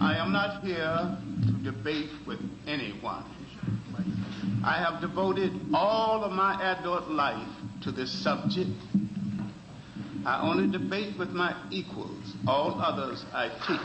I am not here to debate with anyone. I have devoted all of my adult life to this subject. I only debate with my equals. All others I teach.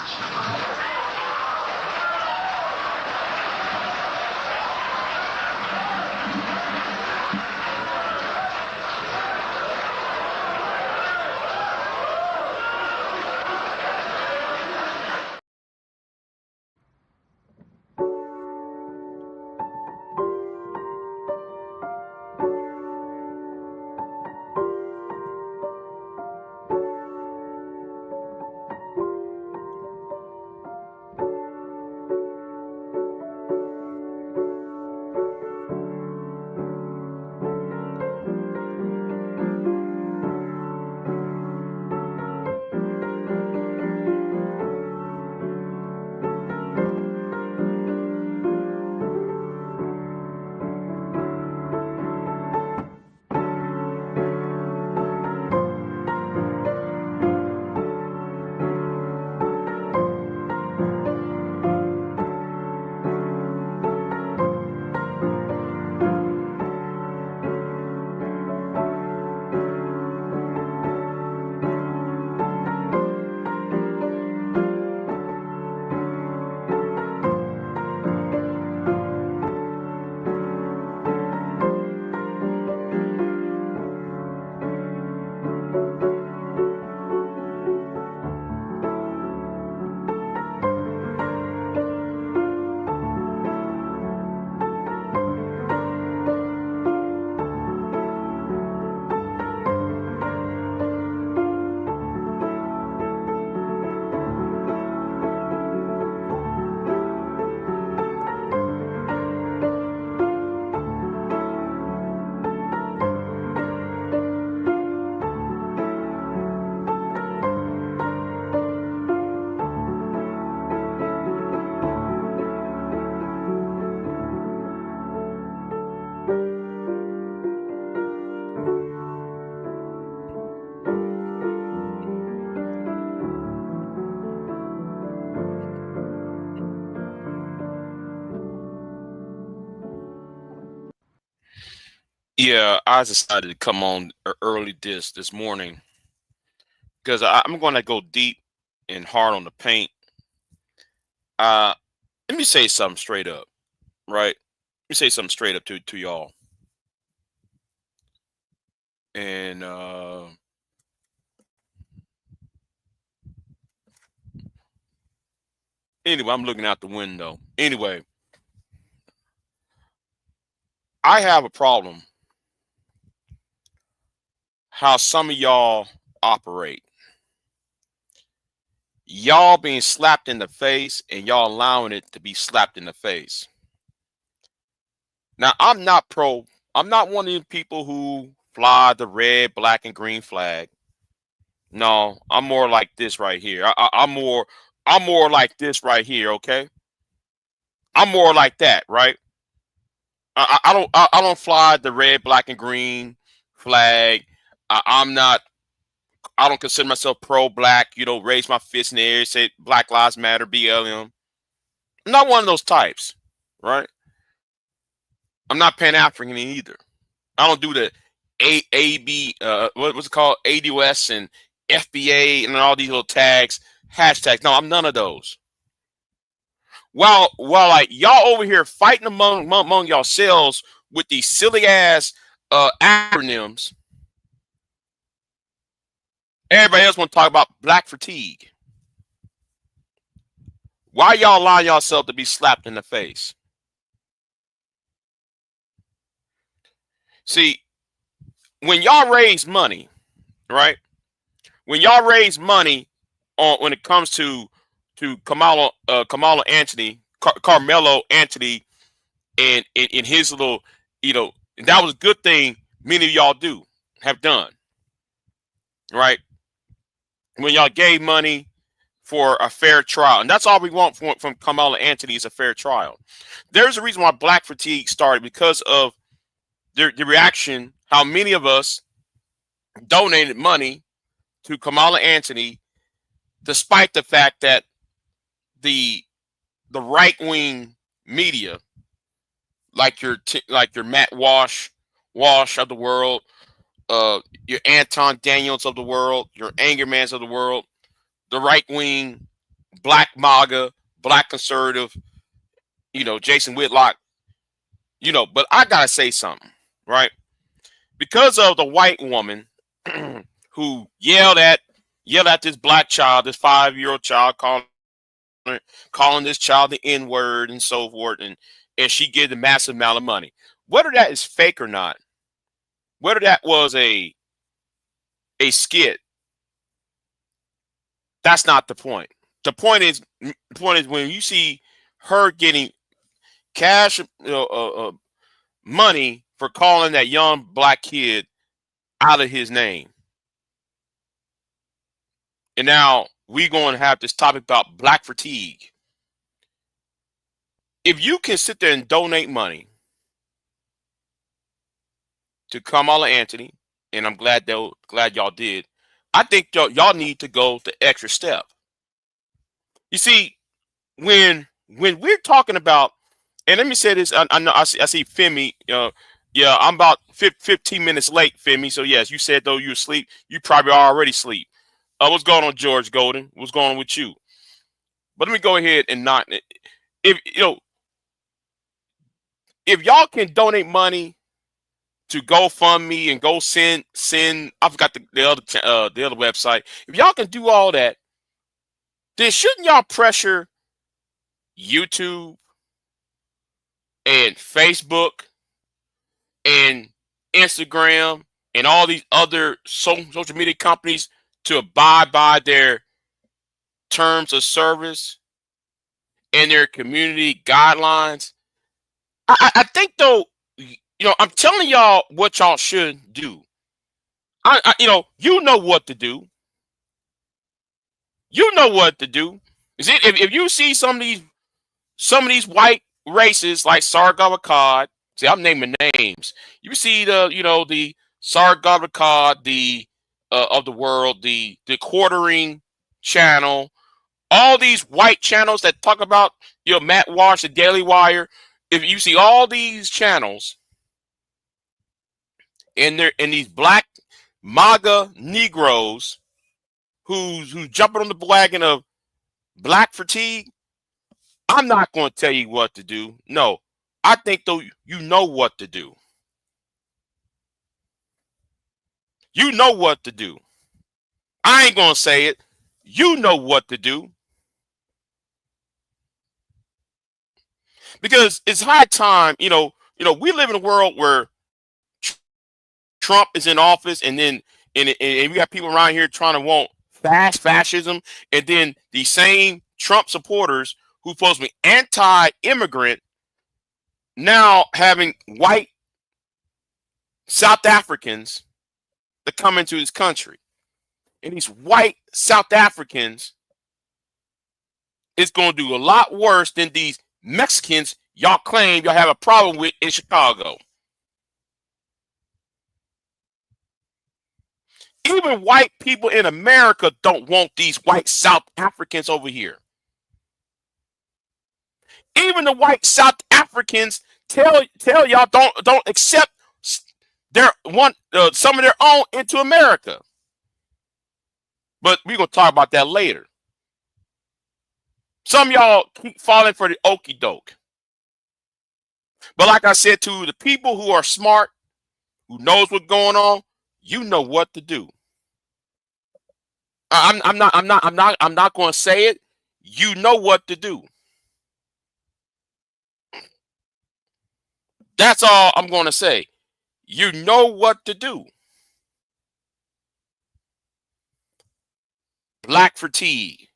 Yeah, I decided to come on early this morning because I'm going to go deep and hard on the paint. Let me say something straight up, right? Let me say something straight up to y'all. And anyway, I'm looking out the window. Anyway, I have a problem how some of y'all operate. Y'all being slapped in the face and y'all allowing it to be slapped in the face. Now, I'm not one of the people who fly the red, black, and green flag. No, I'm more like this right here. I'm more like this right here, okay? I'm more like that, right? I don't fly the red, black, and green flag. I'm not. I don't consider myself pro-black. Raise my fist in the air, say Black Lives Matter, BLM. I'm not one of those types, right? I'm not Pan-African either. I don't do the AB, what's it called, ADOS and FBA and all these little tags, hashtags. No, I'm none of those. While like y'all over here fighting among yourselves with these silly ass acronyms, everybody else want to talk about black fatigue. Why y'all allowing yourself to be slapped in the face? See, when y'all raise money, right? When y'all raise money when it comes to Carmelo Anthony, Carmelo Anthony, and in his little, and that was a good thing many of y'all have done, right? When y'all gave money for a fair trial, and that's all we want from Carmelo Anthony is a fair trial. There's a reason why black fatigue started because of the reaction. How many of us donated money to Kamala Anthony, despite the fact that the the right-wing media, like your Matt Walsh of the world, your Anton Daniels of the world, your Angermans of the world, the right-wing, black MAGA, black conservative, Jason Whitlock, but I gotta say something, right? Because of the white woman who yelled at this black child, this 5-year-old child, calling this child the N-word and so forth, and she gave a massive amount of money. Whether that is fake or not, whether that was a skit, that's not the point. The point is when you see her getting cash, money for calling that young black kid out of his name. And now we're going to have this topic about black fatigue. If you can sit there and donate money to Kamala Anthony, and I'm glad y'all did, I think y'all need to go the extra step. You see, when we're talking about, and let me say this, I know I see Femi, yeah, I'm about 15 minutes late, Femi. So yes, you said though you're asleep, you probably already asleep. What's going on, George Golden? What's going on with you? But let me go ahead and not, if if y'all can donate money to GoFundMe and go send I forgot the other website. If y'all can do all that, then shouldn't y'all pressure YouTube and Facebook and Instagram and all these other social media companies to abide by their terms of service and their community guidelines? I think though, I'm telling y'all what y'all should do. You know what to do. You know what to do. Is it if you see some of these white races like Sargabakad, see, I'm naming names. You see the Sargabakad, the of the world, the quartering channel, all these white channels that talk about Matt Walsh, the Daily Wire. If you see all these channels and these black MAGA Negroes who's jumping on the wagon of black fatigue, I'm not going to tell you what to do. No, I think though you know what to do. You know what to do. I ain't going to say it. You know what to do. Because it's high time, we live in a world where Trump is in office, and then and we got people around here trying to want fascism, and then the same Trump supporters who supposed to be anti-immigrant now having white South Africans that come into this country. And these white South Africans is going to do a lot worse than these Mexicans y'all claim y'all have a problem with in Chicago. Even white people in America don't want these white South Africans over here. Even the white South Africans tell y'all don't accept some of their own into America. But we're gonna talk about that later. Some of y'all keep falling for the okie doke. But like I said, to the people who are smart, who knows what's going on, you know what to do. I'm not going to say it. You know what to do. That's all I'm going to say. You know what to do. Black fatigue.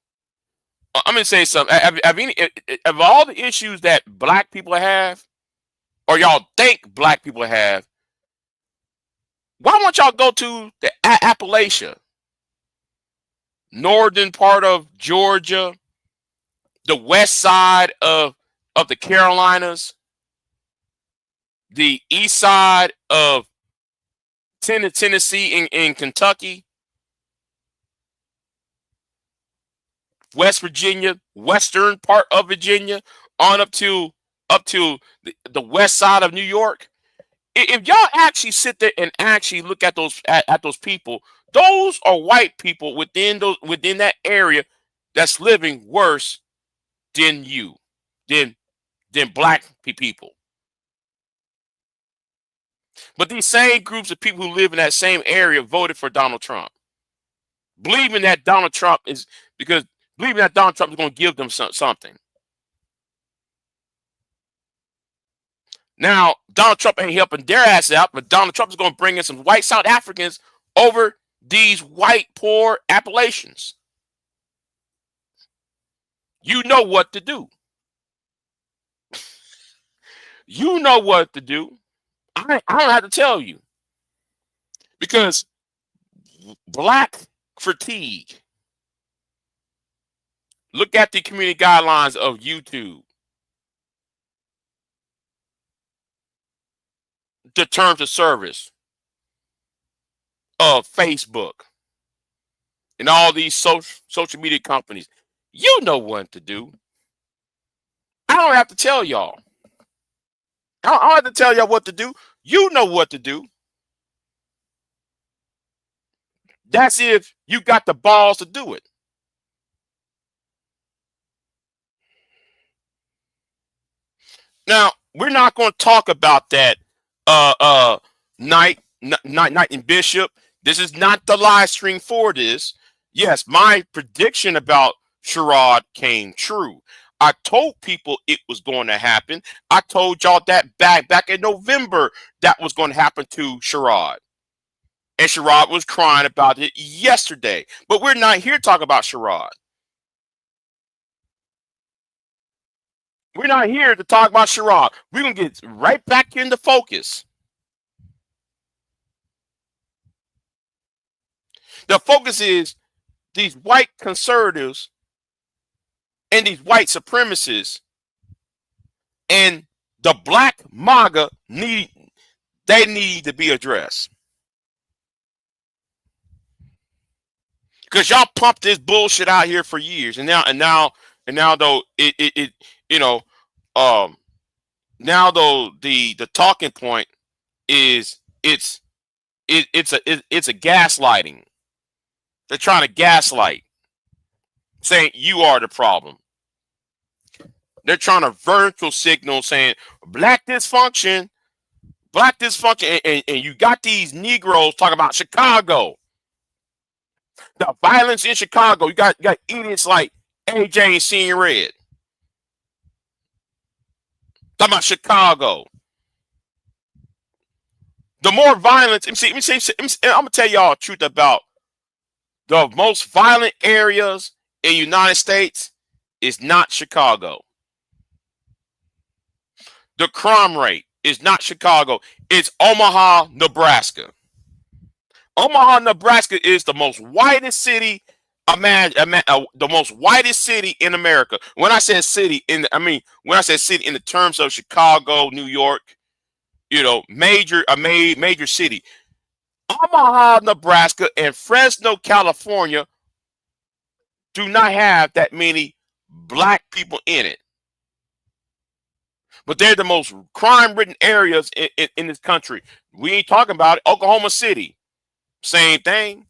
I'm going to say something. Of all the issues that black people have, or y'all think black people have, why won't y'all go to the Appalachia? Northern part of Georgia, the west side of the Carolinas, the east side of Tennessee and Kentucky. West Virginia, western part of Virginia, on up to the west side of New York. If y'all actually sit there and actually look at those people, those are white people within that area that's living worse than you, than black people. But these same groups of people who live in that same area voted for Donald Trump, believing that Donald Trump is believing that Donald Trump is going to give them something. Now, Donald Trump ain't helping their ass out, but Donald Trump is going to bring in some white South Africans over these white poor Appalachians. You know what to do. You know what to do. I don't have to tell you, because black fatigue. Look at the community guidelines of YouTube. The terms of service of Facebook and all these social media companies. You know what to do. I don't have to tell y'all. I don't have to tell y'all what to do. You know what to do. That's if you got the balls to do it. Now, we're not going to talk about that night in Bishop. This is not the live stream for this. Yes, my prediction about Sherrod came true. I told people it was going to happen. I told y'all that back in November that was going to happen to Sherrod. And Sherrod was crying about it yesterday. But we're not here to talk about Sherrod. We're not here to talk about Sherrod. We're going to get right back into focus. The focus is these white conservatives and these white supremacists and the black MAGA need to be addressed. Because y'all pumped this bullshit out here for years, and now though it now though the talking point is it's a gaslighting. They're trying to gaslight, saying you are the problem. They're trying to virtual signal saying black dysfunction, and you got these Negroes talking about Chicago. The violence in Chicago. You got idiots like AJ and Seeing Red. Talking about Chicago. The more violence, I'm going to tell y'all the truth about the most violent areas in the United States is not Chicago. The crime rate is not Chicago. It's Omaha, Nebraska. Omaha, Nebraska is the most whitest city. The most whitest city in America. When I said city, when I said city in the terms of Chicago, New York, major city. Omaha, Nebraska, and Fresno, California do not have that many black people in it. But they're the most crime-ridden areas in this country. We ain't talking about it. Oklahoma City, same thing.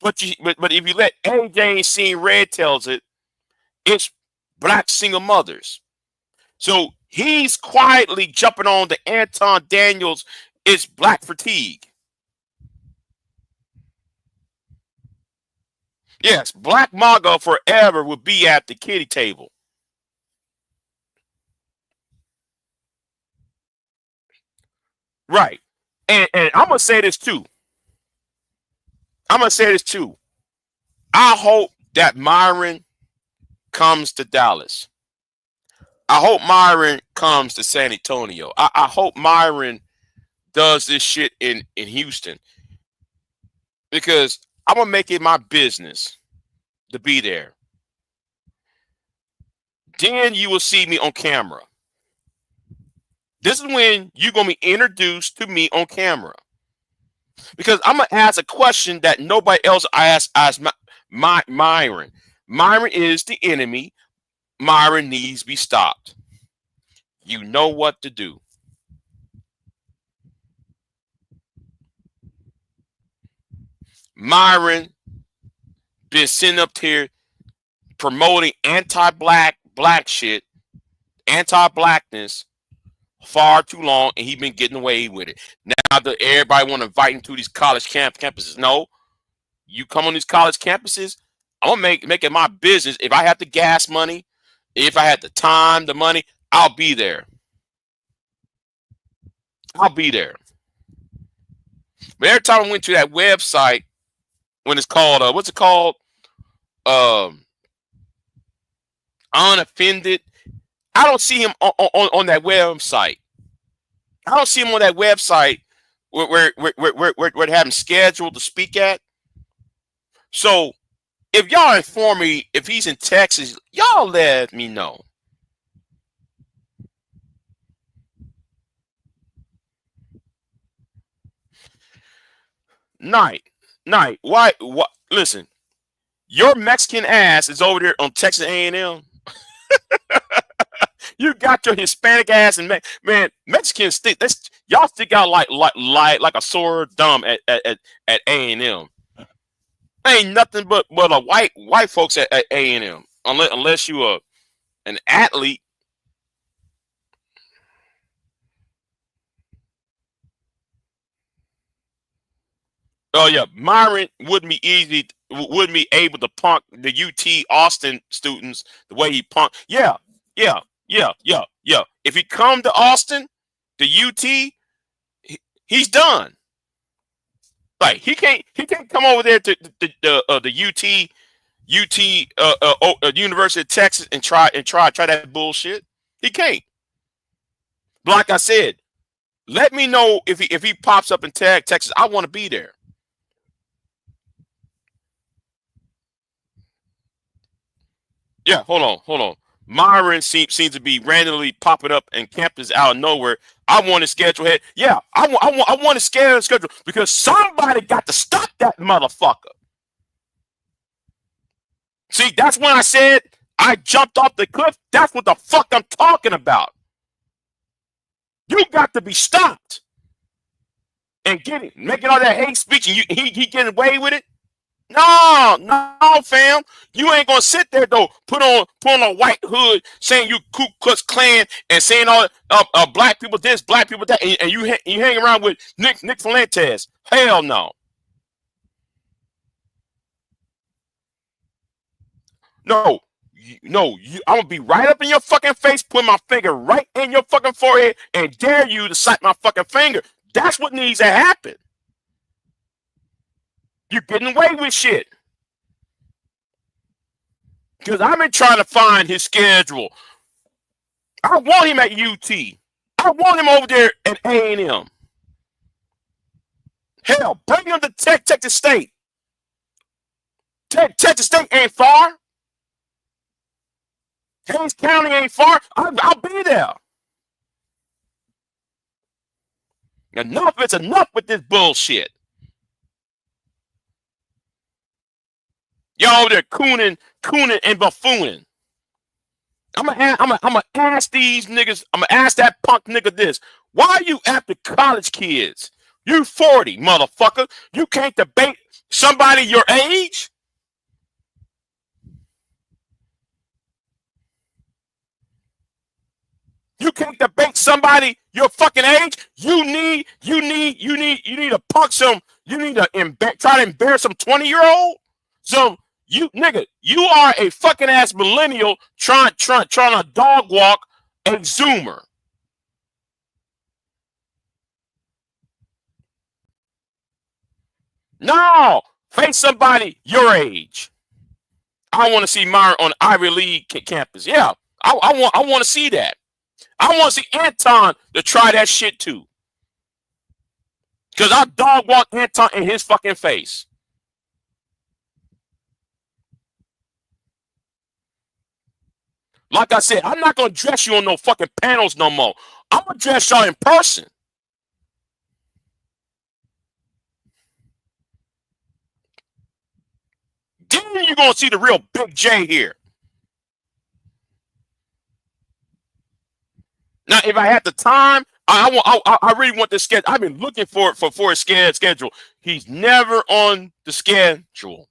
But if you let AJ Seeing Red tells it, it's black single mothers. So he's quietly jumping on the Anton Daniels, it's black fatigue. Yes, black MAGA forever will be at the kiddie table. Right. And I'm going to say this too. I hope that Myron comes to Dallas. I hope Myron comes to San Antonio. I hope Myron does this shit in Houston. Because I'm going to make it my business to be there. Then you will see me on camera. This is when you're going to be introduced to me on camera. Because I'm going to ask a question that nobody else asked Myron. Myron is the enemy. Myron needs to be stopped. You know what to do. Myron been sitting up here promoting anti-black shit, anti-blackness far too long, and he been getting away with it. Now that everybody want to invite him to these college campuses. No, you come on these college campuses, I'm gonna make it my business. If I have the gas money, if I had the time, the money, I'll be there. I'll be there. But every time I went to that website, when it's called what's it called? Unoffended. I don't see him on that website. I don't see him on that website where they have him scheduled to speak at. So if y'all inform me if he's in Texas, y'all let me know. Night. Why? What? Listen, your Mexican ass is over there on Texas A&M. You got your Hispanic ass and man, Mexicans stick. Y'all stick out like a sore thumb at A&M. Ain't nothing but a white folks at A&M unless you are an athlete. Oh yeah, Myron wouldn't be able to punk the UT Austin students the way he punked. Yeah. If he come to Austin, the UT, he's done. Like he can't come over there to the University of Texas and try that bullshit. He can't. But like I said, let me know if he pops up in Texas. I want to be there. Yeah, hold on. Myron seems to be randomly popping up in campus out of nowhere. I want to schedule it. Yeah, I want to schedule because somebody got to stop that motherfucker. See, that's when I said I jumped off the cliff. That's what the fuck I'm talking about. You got to be stopped. And making all that hate speech and he getting away with it. No, fam. You ain't gonna sit there though. Put on a white hood, saying you Ku Klux Klan and saying all black people this, black people that, and you hang around with Nick Fuentes. Hell no. No, I'm gonna be right up in your fucking face, put my finger right in your fucking forehead, and dare you to sight my fucking finger. That's what needs to happen. You're getting away with shit. Because I've been trying to find his schedule. I want him at UT. I want him over there at A&M. Hell, bring him to Texas State. Texas State ain't far. Hays County ain't far. I'll be there. Enough is enough with this bullshit. Y'all over there cooning and buffooning. I'm gonna ask these niggas. I'm gonna ask that punk nigga this. Why are you after college kids? You 40, motherfucker. You can't debate somebody your age? You can't debate somebody your fucking age. You need to punk some. You need to try to embarrass some 20-year-old. So you nigga, you are a fucking ass millennial trying to dog walk a Zoomer. No, face somebody your age. I want to see Myron on Ivy League campus. Yeah, I want to see that. I want to see Anton to try that shit too. Because I dog walk Anton in his fucking face. Like I said, I'm not going to dress you on no fucking panels no more. I'm going to dress y'all in person. Then you're gonna see the real Big J here. Now, if I had the time, I really want this schedule. I've been looking for a schedule. He's never on the schedule.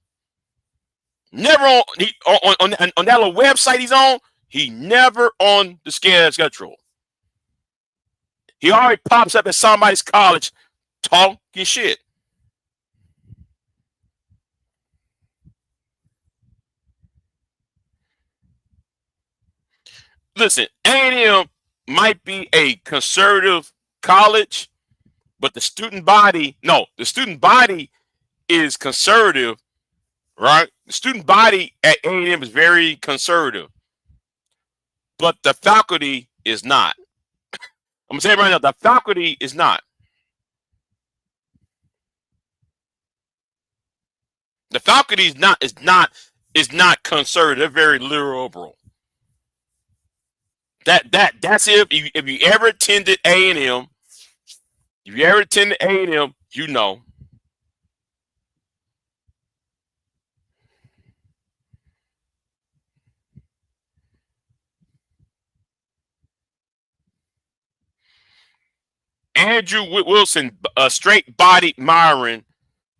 Never on that little website he's on. He never on the schedule. He already pops up at somebody's college talking shit. Listen, A&M might be a conservative college, but the student body is conservative, right? The student body at A&M is very conservative, but the faculty is not. I'm gonna say it right now, the faculty is not. The faculty is not conservative. They're very liberal. That's if you ever attended A&M, you know. Andrew Wilson, straight-bodied Myron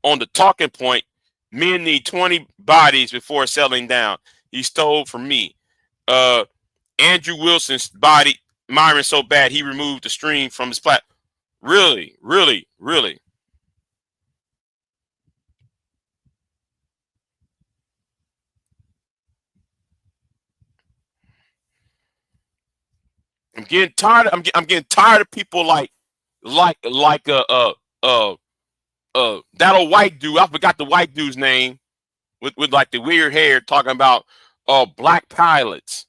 on the talking point. Men need 20 bodies before settling down. He stole from me. Andrew Wilson's body Myron so bad he removed the stream from his platform. Really, really, really. I'm getting tired. I'm getting tired of people like that old white dude. I forgot the white dude's name with like the weird hair talking about black pilots.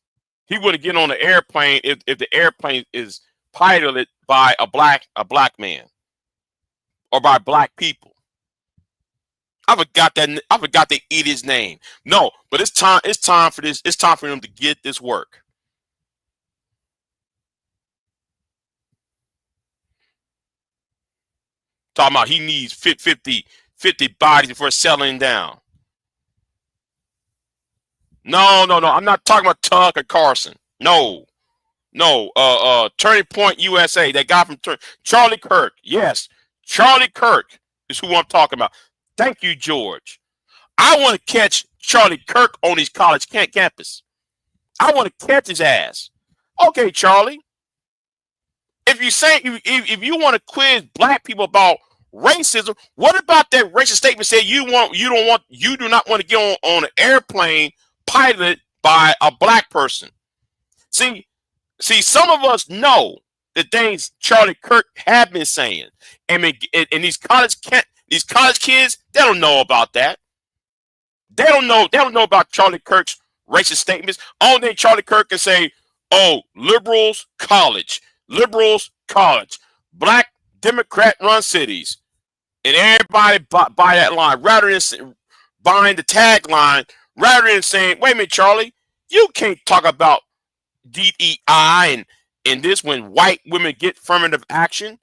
He wouldn't get on the airplane if the airplane is piloted by a black man or by black people. I forgot they eat his name. No, but it's time for this. It's time for him to get this work. Talking about he needs 50 bodies before settling down. No. I'm not talking about Tucker Carlson. No. Turning Point USA. That guy from Charlie Kirk. Yes, Charlie Kirk is who I'm talking about. Thank you, George. I want to catch Charlie Kirk on his college campus. I want to catch his ass. Okay, Charlie. If you say if you want to quiz black people about racism, what about that racist statement said you do not want to get on an airplane piloted by a black person? See, some of us know the things Charlie Kirk have been saying, and these college kids, they don't know about that. They don't know about Charlie Kirk's racist statements. Only thing Charlie Kirk can say, "Oh, liberals college, black Democrat-run cities," and everybody buy that line rather than buying the tagline. Rather than saying, "Wait a minute, Charlie, you can't talk about DEI and this when white women get affirmative action.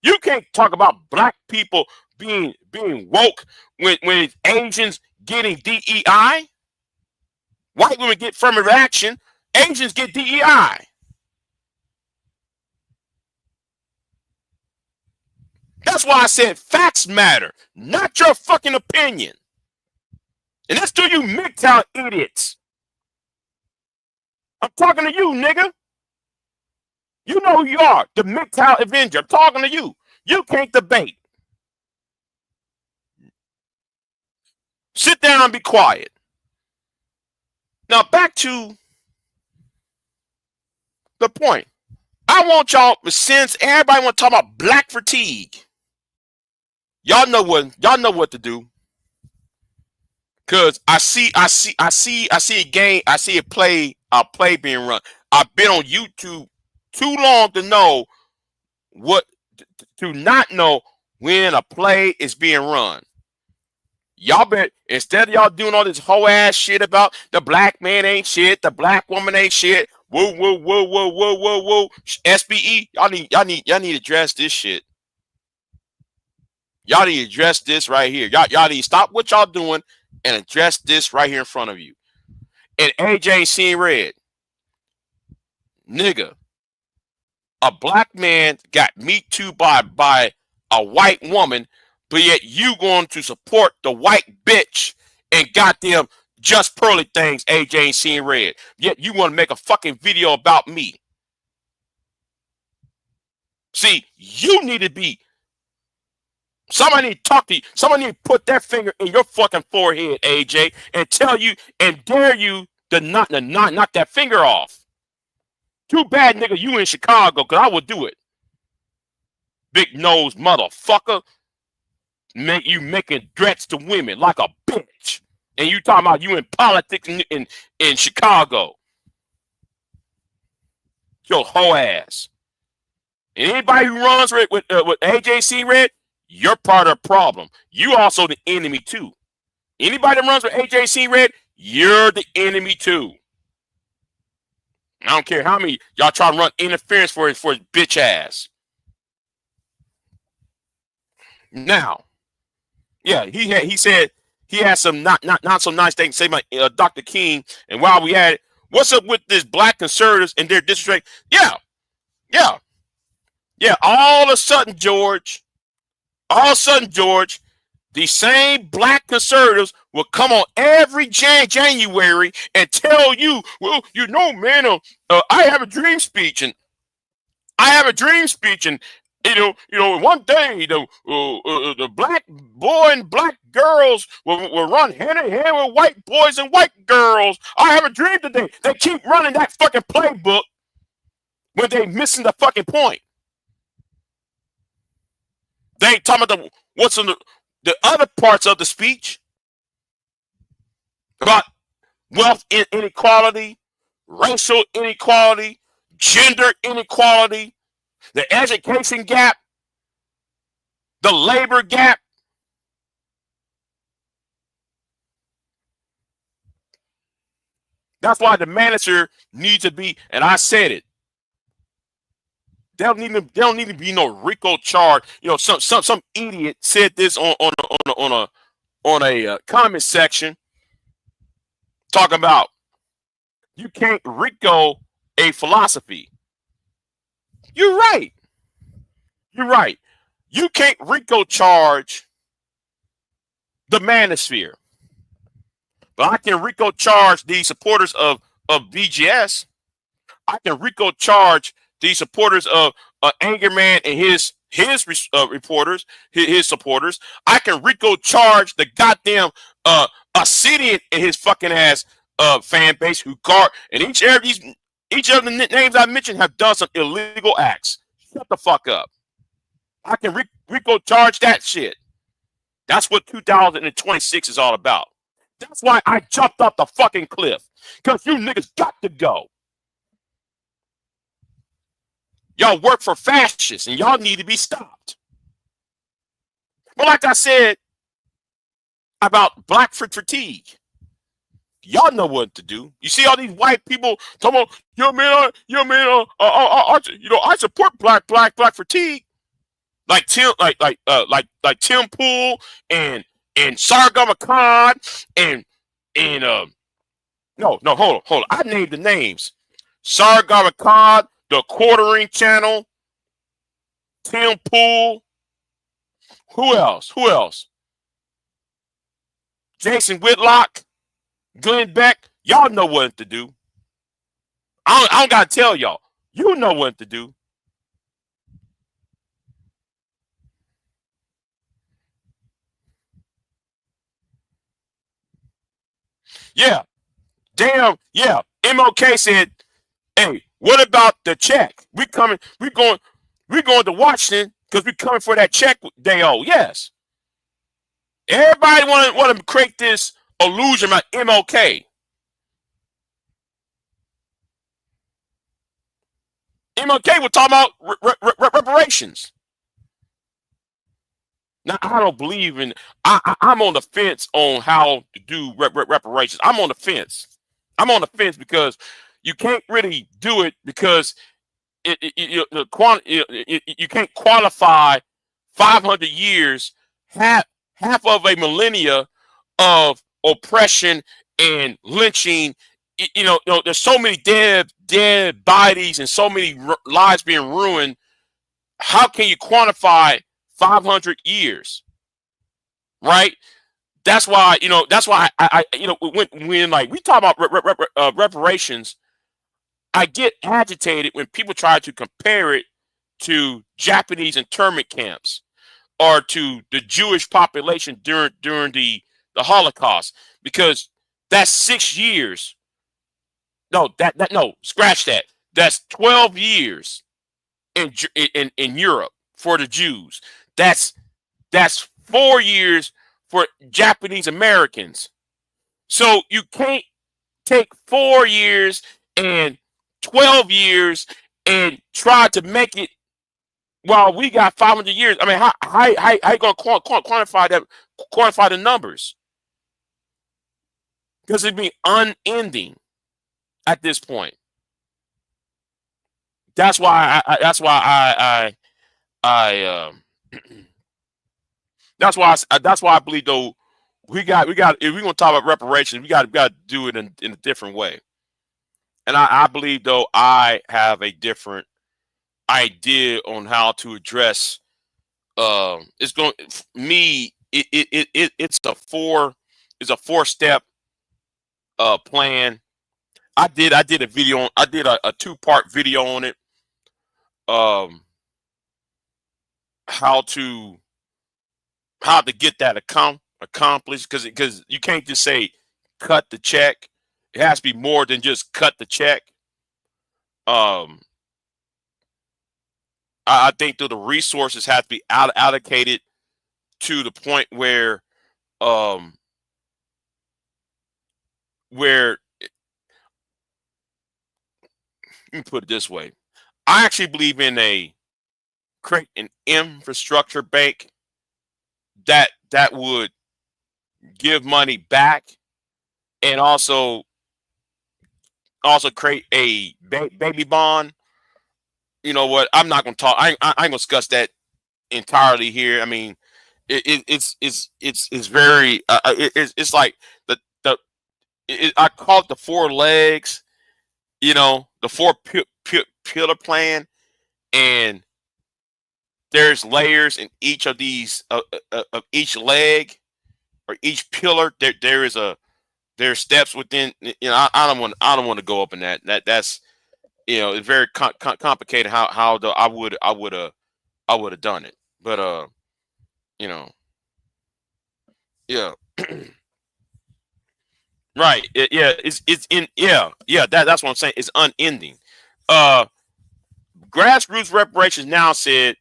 You can't talk about black people being woke when it's Asians getting DEI. White women get affirmative action. Asians get DEI." That's why I said facts matter, not your fucking opinion. And that's to you MGTOW idiots. I'm talking to you, nigga. You know who you are, the MGTOW Avenger. I'm talking to you. You can't debate. Sit down and be quiet. Now back to the point. I want y'all, since everybody want to talk about black fatigue, y'all know what to do. Cause I see a game, I see a play being run. I've been on YouTube too long to know to not know when a play is being run. Y'all bet instead of y'all doing all this whole ass shit about the black man ain't shit, the black woman ain't shit, whoa, SBE, y'all need to address this shit. Y'all need to address this right here. Y'all need to stop what y'all doing and address this right here in front of you. And AJ ain't seen red. Nigga, a black man got me too by a white woman, but yet you going to support the white bitch and goddamn just pearly things. AJ ain't seen red. Yet you want to make a fucking video about me. See, you need to be. Somebody need to talk to you. Somebody need to put that finger in your fucking forehead, AJ, and tell you and dare you to knock that finger off. Too bad, nigga, you in Chicago, because I would do it. Big nose motherfucker. You making threats to women like a bitch. And you talking about you in politics in Chicago. Your whole ass. And anybody who runs with AJC Red, you're part of the problem. You also the enemy too. Anybody that runs with AJC Red, you're the enemy too. I don't care how many y'all try to run interference for his bitch ass. Now, yeah, he said he had some not so nice things to say about Dr. King. And while we had it, what's up with this black conservatives and their disrespect? Yeah. All of a sudden, George, the same black conservatives will come on every January and tell you, well, you know, man, I have a dream speech, and you know, one day the black boy and black girls will run hand in hand with white boys and white girls. I have a dream today. They keep running that fucking playbook when they missing the fucking point. They ain't talking about what's in the other parts of the speech about wealth inequality, racial inequality, gender inequality, the education gap, the labor gap. That's why the manager needs to be, and I said it. They don't need to be no RICO charge. You know, some idiot said this on a comment section, talking about you can't RICO a philosophy. You're right. You can't RICO charge the manosphere, but I can RICO charge the supporters of BGS. I can RICO charge the supporters of Angerman and his reporters, his supporters. I can RICO charge the goddamn Obsidian and his fucking ass fan base who guard, and each of the names I mentioned have done some illegal acts. Shut the fuck up. I can RICO charge that shit. That's what 2026 is all about. That's why I jumped off the fucking cliff, because you niggas got to go. Y'all work for fascists, and y'all need to be stopped. But like I said about black fatigue, y'all know what to do. You see all these white people talking about, I support black fatigue, like Tim Pool and Sargon Akkad and no, hold on. I named the names. Sargon Akkad, the Quartering Channel, Tim Pool. Who else? Jason Whitlock, Glenn Beck. Y'all know what to do. I don't gotta tell y'all. You know what to do. Yeah. Damn. Yeah. MLK said, "Hey, what about the check? We're going to Washington because we're coming for that check they owe." Yes. Everybody want to create this illusion about MLK. MLK was talking about reparations. Now, I don't believe in. I'm on the fence on how to do reparations. I'm on the fence. Because you can't really do it because you can't qualify 500 years, half of a millennia of oppression and lynching. There's so many dead bodies and so many lives being ruined. How can you quantify 500 years? Right? That's why, when like we talk about reparations, I get agitated when people try to compare it to Japanese internment camps or to the Jewish population during the Holocaust, because that's 6 years. No, no, scratch that. That's 12 years in Europe for the Jews. That's 4 years for Japanese Americans. So you can't take 4 years and 12 years and try to make it while we got 500 years. I mean, how you gonna quantify that? Quantify the numbers, because it'd be unending at this point. That's why that's why I believe, though, we got if we're gonna talk about reparations, we got to do it in a different way. And I believe, though, I have a different idea on how to address. It's going me. It's a 4-step plan. I did a video on. I did a 2-part video on it. How to get that accomplished, because you can't just say cut the check. It has to be more than just cut the check. I think that the resources have to be allocated to the point where let me put it this way. I actually believe in create an infrastructure bank that would give money back, and also create a baby bond. You know what? I'm not going to talk. I ain't going to discuss that entirely here. I mean, it's very it's like I call it the 4 legs. The 4 pillar plan, and there's layers in each of these of each leg or each pillar. There's steps within. I don't want to go up in that. That's it's very complicated how I would have done it. But yeah. Right. It's in that's what I'm saying. It's unending. Grassroots reparations now said.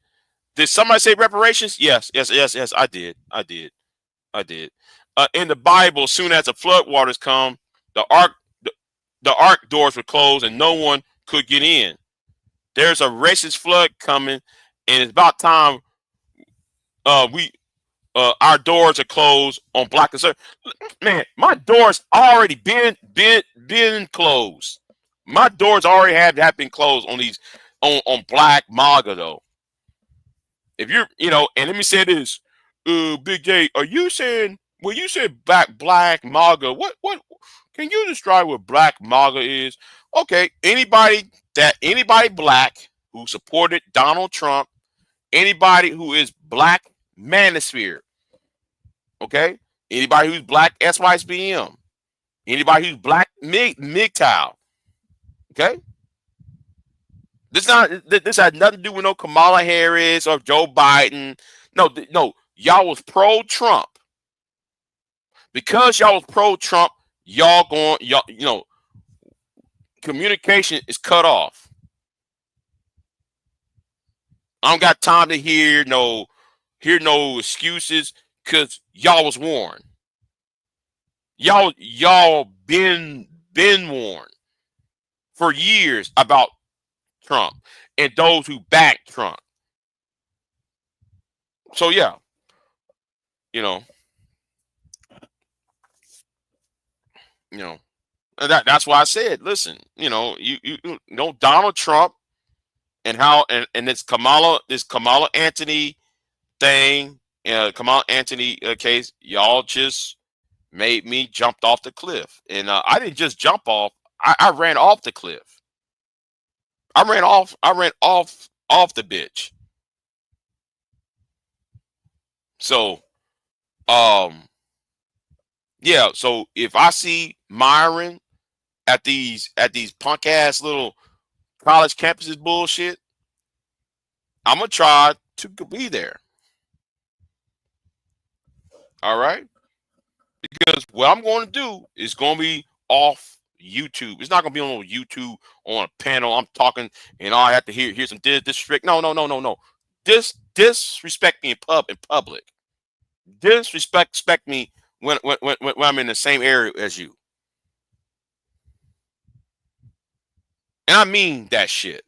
Did somebody say reparations? Yes. I did. In the Bible, soon as the flood waters come, the ark doors were closed and no one could get in. There's a racist flood coming, and it's about time our doors are closed on black conservative. Man, my doors already been closed. My doors already have been closed on these on black MAGA, though. If you're, and let me say this, Big J, are you saying when you said black MAGA, what can you describe what black MAGA is? Okay, anybody black who supported Donald Trump, anybody who is black manosphere, okay, anybody who's black SYSBM, anybody who's black MGTOW, okay. This had nothing to do with no Kamala Harris or Joe Biden. No, y'all was pro-Trump. Because y'all was pro-Trump, communication is cut off. I don't got time to hear no excuses, because y'all was warned. Y'all been warned for years about Trump and those who back Trump. So yeah, that's why I said, listen, you know Donald Trump and how and this Kamala Anthony thing, Kamala Anthony case, y'all just made me jumped off the cliff. And I didn't just jump off. I ran off the cliff. I ran off the bitch. So yeah, so if I see Myron at these punk ass little college campuses bullshit, I'm gonna try to be there. All right, because what I'm going to do is going to be off YouTube. It's not going to be on YouTube on a panel. I'm talking and I have to hear some disrespect. No. Disrespect me in public. Disrespect me when I'm in the same area as you. And I mean that shit.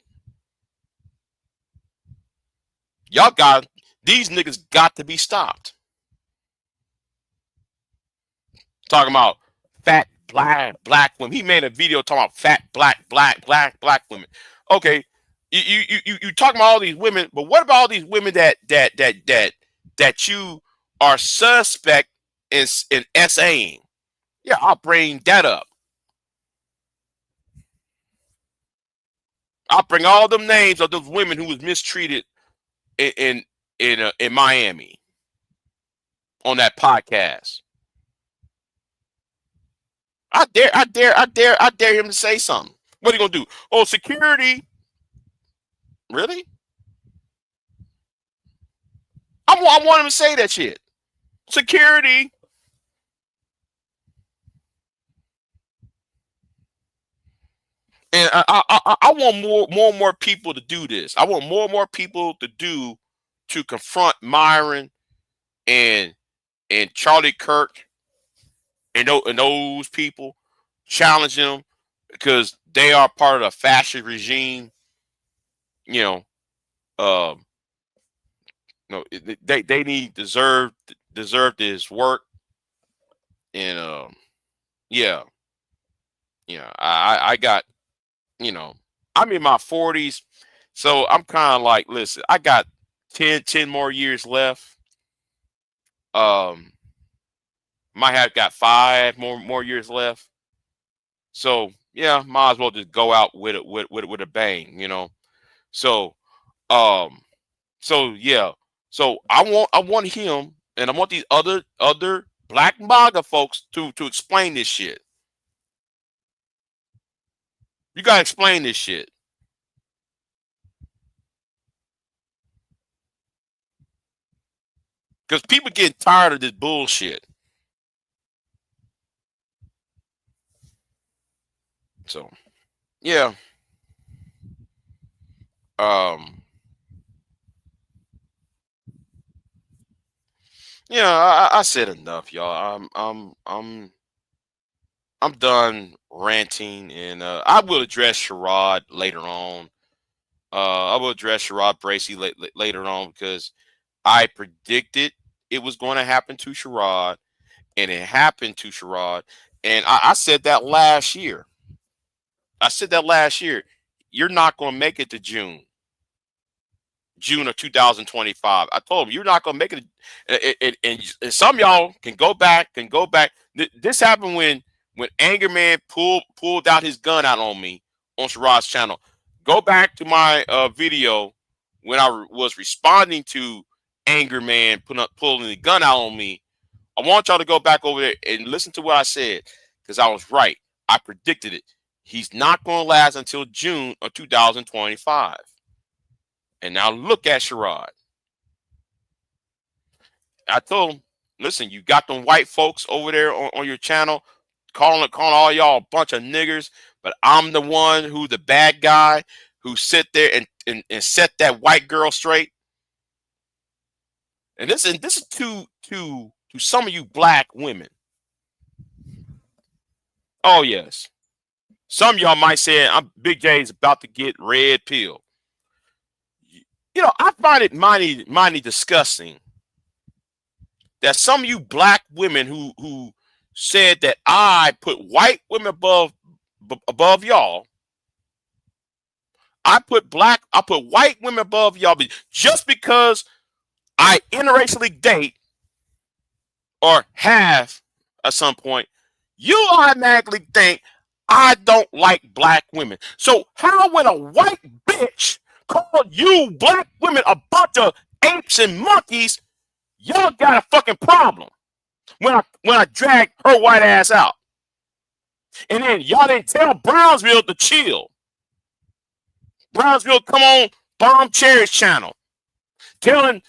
These niggas got to be stopped. Talking about fat black women. He made a video talking about fat black women. Okay, you talking about all these women, but what about all these women that you are suspect in SAing? Yeah, I'll bring that up. I'll bring all them names of those women who was mistreated in Miami on that podcast. I dare him to say something. What are you gonna do? Oh, security. Really? I want him to say that shit. Security. And I want more people to do this. I want more people to confront Myron and Charlie Kirk and those people, challenge them because they are part of the fascist regime. You know, no, they need deserve this work, and yeah, I got, I'm in my 40s, so I'm kind of like, listen, I got 10 more years left. Might have got 5 more years left. So yeah, might as well just go out with a bang, So so yeah, so I want him, and I want these other black MAGA folks to explain this shit. You gotta explain this shit. Because people getting tired of this bullshit. So yeah. Yeah, I said enough, y'all. I'm done ranting, and I will address Sherrod later on. I will address Sherrod Bracey later on because I predicted it was going to happen to Sherrod, and it happened to Sherrod. And I said that last year. You're not going to make it to June of 2025. I told him you're not going to make it. And some of y'all can go back. This happened when Anger Man pulled out his gun out on me on Sherrod's channel. Go back to my video when I was responding to Anger Man pulling the gun out on me. I want y'all to go back over there and listen to what I said, because I was right. I predicted it. He's not going to last until June of 2025. And now look at Sherrod. I told him, listen, you got them white folks over there on your channel calling all y'all a bunch of niggers, but I'm the one who the bad guy who sit there and set that white girl straight. And this is to some of you black women. Oh yes. Some of y'all might say Big J is about to get red pill. I find it mighty disgusting that some of you black women who said that I put white women above y'all. I put white women above y'all just because I interracially date or have at some point, you automatically think I don't like black women. So how when a white bitch call you black women a bunch of apes and monkeys, y'all got a fucking problem when I drag her white ass out. And then y'all didn't tell Brownsville to chill. Brownsville, come on, Bomb Cherry's channel. Telling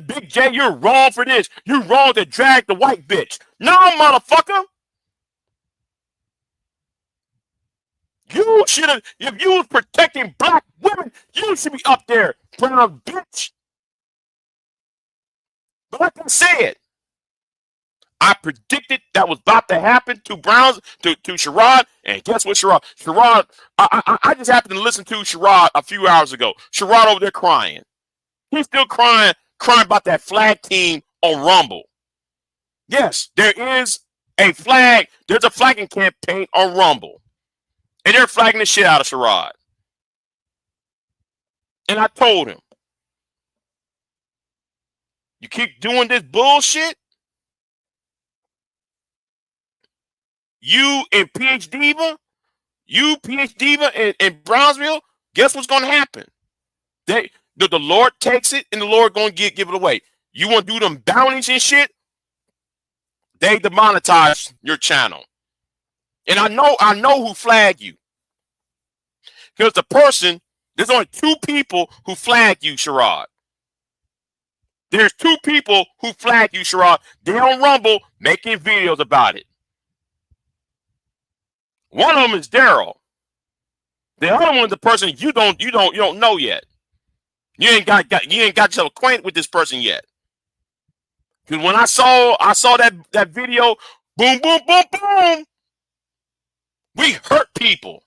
Big J, you're wrong for this. You're wrong to drag the white bitch. No, motherfucker. You should have, if you was protecting black women, you should be up there, brown bitch. But like I said, I predicted that was about to happen to Sherrod, and guess what, Sherrod, I just happened to listen to Sherrod a few hours ago. Sherrod over there crying. He's still crying about that flag team on Rumble. Yes, there's a flagging campaign on Rumble. And they're flagging the shit out of Sherrod. And I told him, you keep doing this bullshit, you and PH Diva in Brownsville, guess what's going to happen? The Lord takes it and the Lord going to give it away. You want to do them bounties and shit? They demonetize your channel. And I know who flagged you. Because there's only two people who flagged you, Sherrod. There's two people who flagged you, Sherrod. They're on Rumble making videos about it. One of them is Daryl. The other one is the person you don't know yet. You ain't got yourself acquainted with this person yet. Because when I saw that video, boom, boom, boom, boom. We hurt people.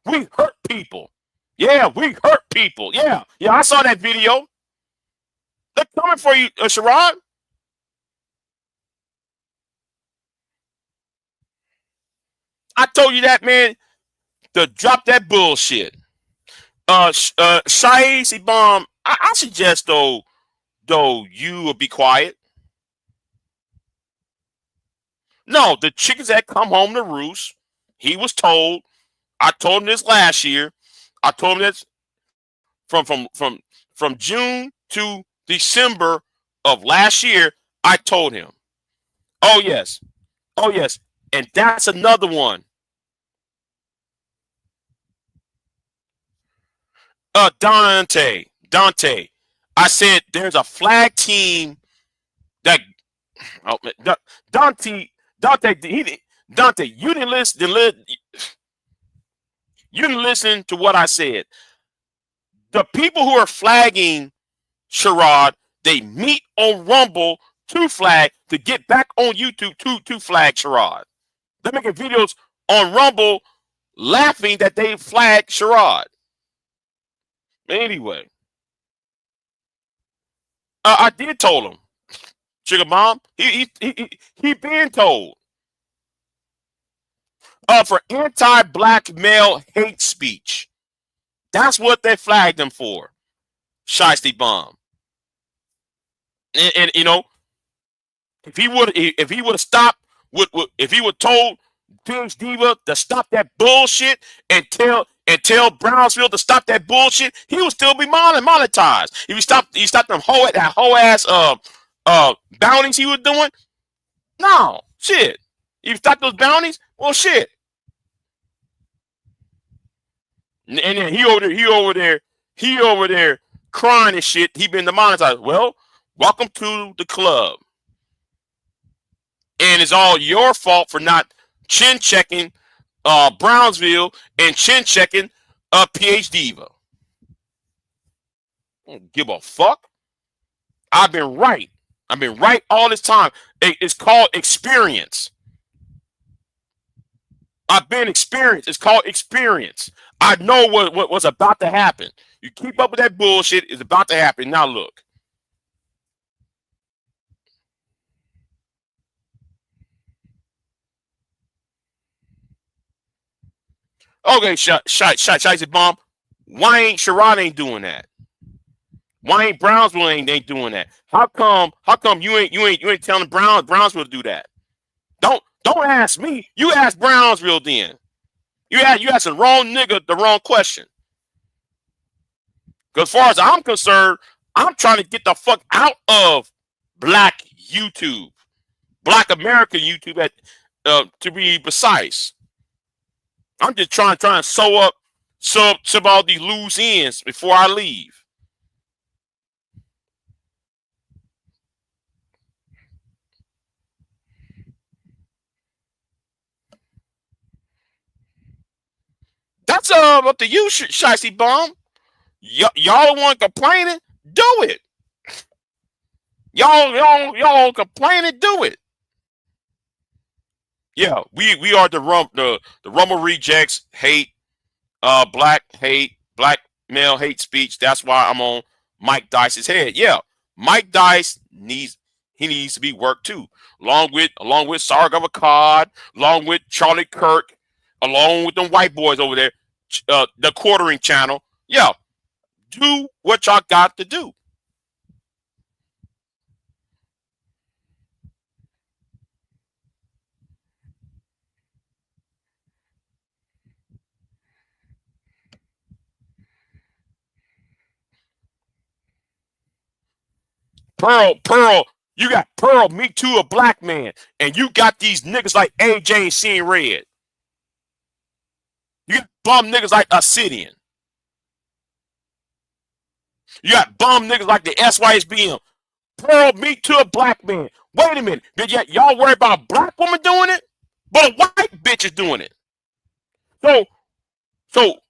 We hurt people. Yeah, we hurt people. Yeah, I saw that video. They're coming for you, Sherrod. I told you that, man, to drop that bullshit. Shaisi Bomb, I suggest though you will be quiet. No, the chickens that come home to roost, he was told. I told him this last year. I told him this from June to December of last year. I told him. Oh yes, and that's another one. Dante. I said there's a flag team that. Oh, Dante, you didn't listen. You didn't listen to what I said. The people who are flagging Sherrod, they meet on Rumble to flag to get back on YouTube to flag Sherrod. They're making videos on Rumble laughing that they flagged Sherrod. Anyway, I did told him, Sugar Bomb. He been told. For anti-black male hate speech. That's what they flagged him for. Shiesty Bomb. And you know, if he would have stopped, if he would told Page Diva to stop that bullshit and tell Brownsville to stop that bullshit, he would still be monetized. If he stopped them whole ass bounties he was doing. No shit. If you stop those bounties, well shit. And then he over there crying and shit. He been demonetized. Well, welcome to the club. And it's all your fault for not chin checking Brownsville and chin checking PH Diva. I don't give a fuck. I've been right. I've been right all this time. It's called experience. I've been experienced. It's called experience. I know what was about to happen. You keep up with that bullshit, it's about to happen. Now look. Okay, Shiesty Bomb. Why ain't Sherrod doing that? Why ain't Brownsville ain't doing that? How come you ain't telling Brownsville to do that? Don't ask me. You ask Brownsville then. You asked the wrong nigga the wrong question. Because as far as I'm concerned, I'm trying to get the fuck out of black YouTube, black American YouTube, to be precise. I'm just trying to sew up some all these loose ends before I leave. That's up to you, Shicey Bomb. Y'all want complaining? Do it. Y'all complaining? Do it. Yeah, we are the Rumble rejects hate, black male hate speech. That's why I'm on Mike Dice's head. Yeah, Mike Dice needs to be worked too, along with Sargon Akkad, along with Charlie Kirk, along with them white boys over there, the quartering channel. Yeah, do what y'all got to do. Pearl, you got Pearl, Me Too, a black man, and you got these niggas like AJ seeing red. You got bum niggas like Obsidian. You got bum niggas like the SYSBM. Pearl, Me Too, a black man. Wait a minute, did y'all worry about a black woman doing it? But a white bitch is doing it.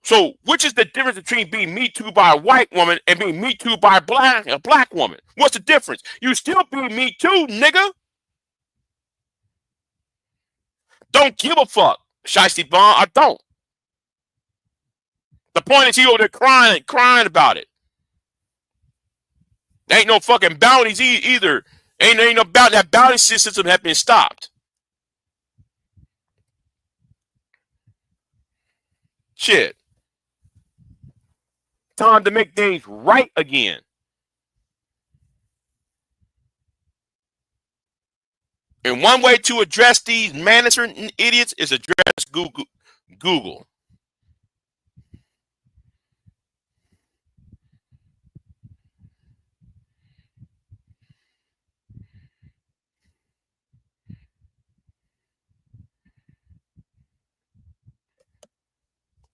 So, which is the difference between being Me Too by a white woman and being Me Too by a black woman? What's the difference? You still be Me Too, nigga. Don't give a fuck, Shiesty Bond. I don't. The point is he over there crying about it. There ain't no fucking bounties either. Ain't no bounty. That bounty system have been stopped. Shit. Time to make things right again. And one way to address these management idiots is address Google.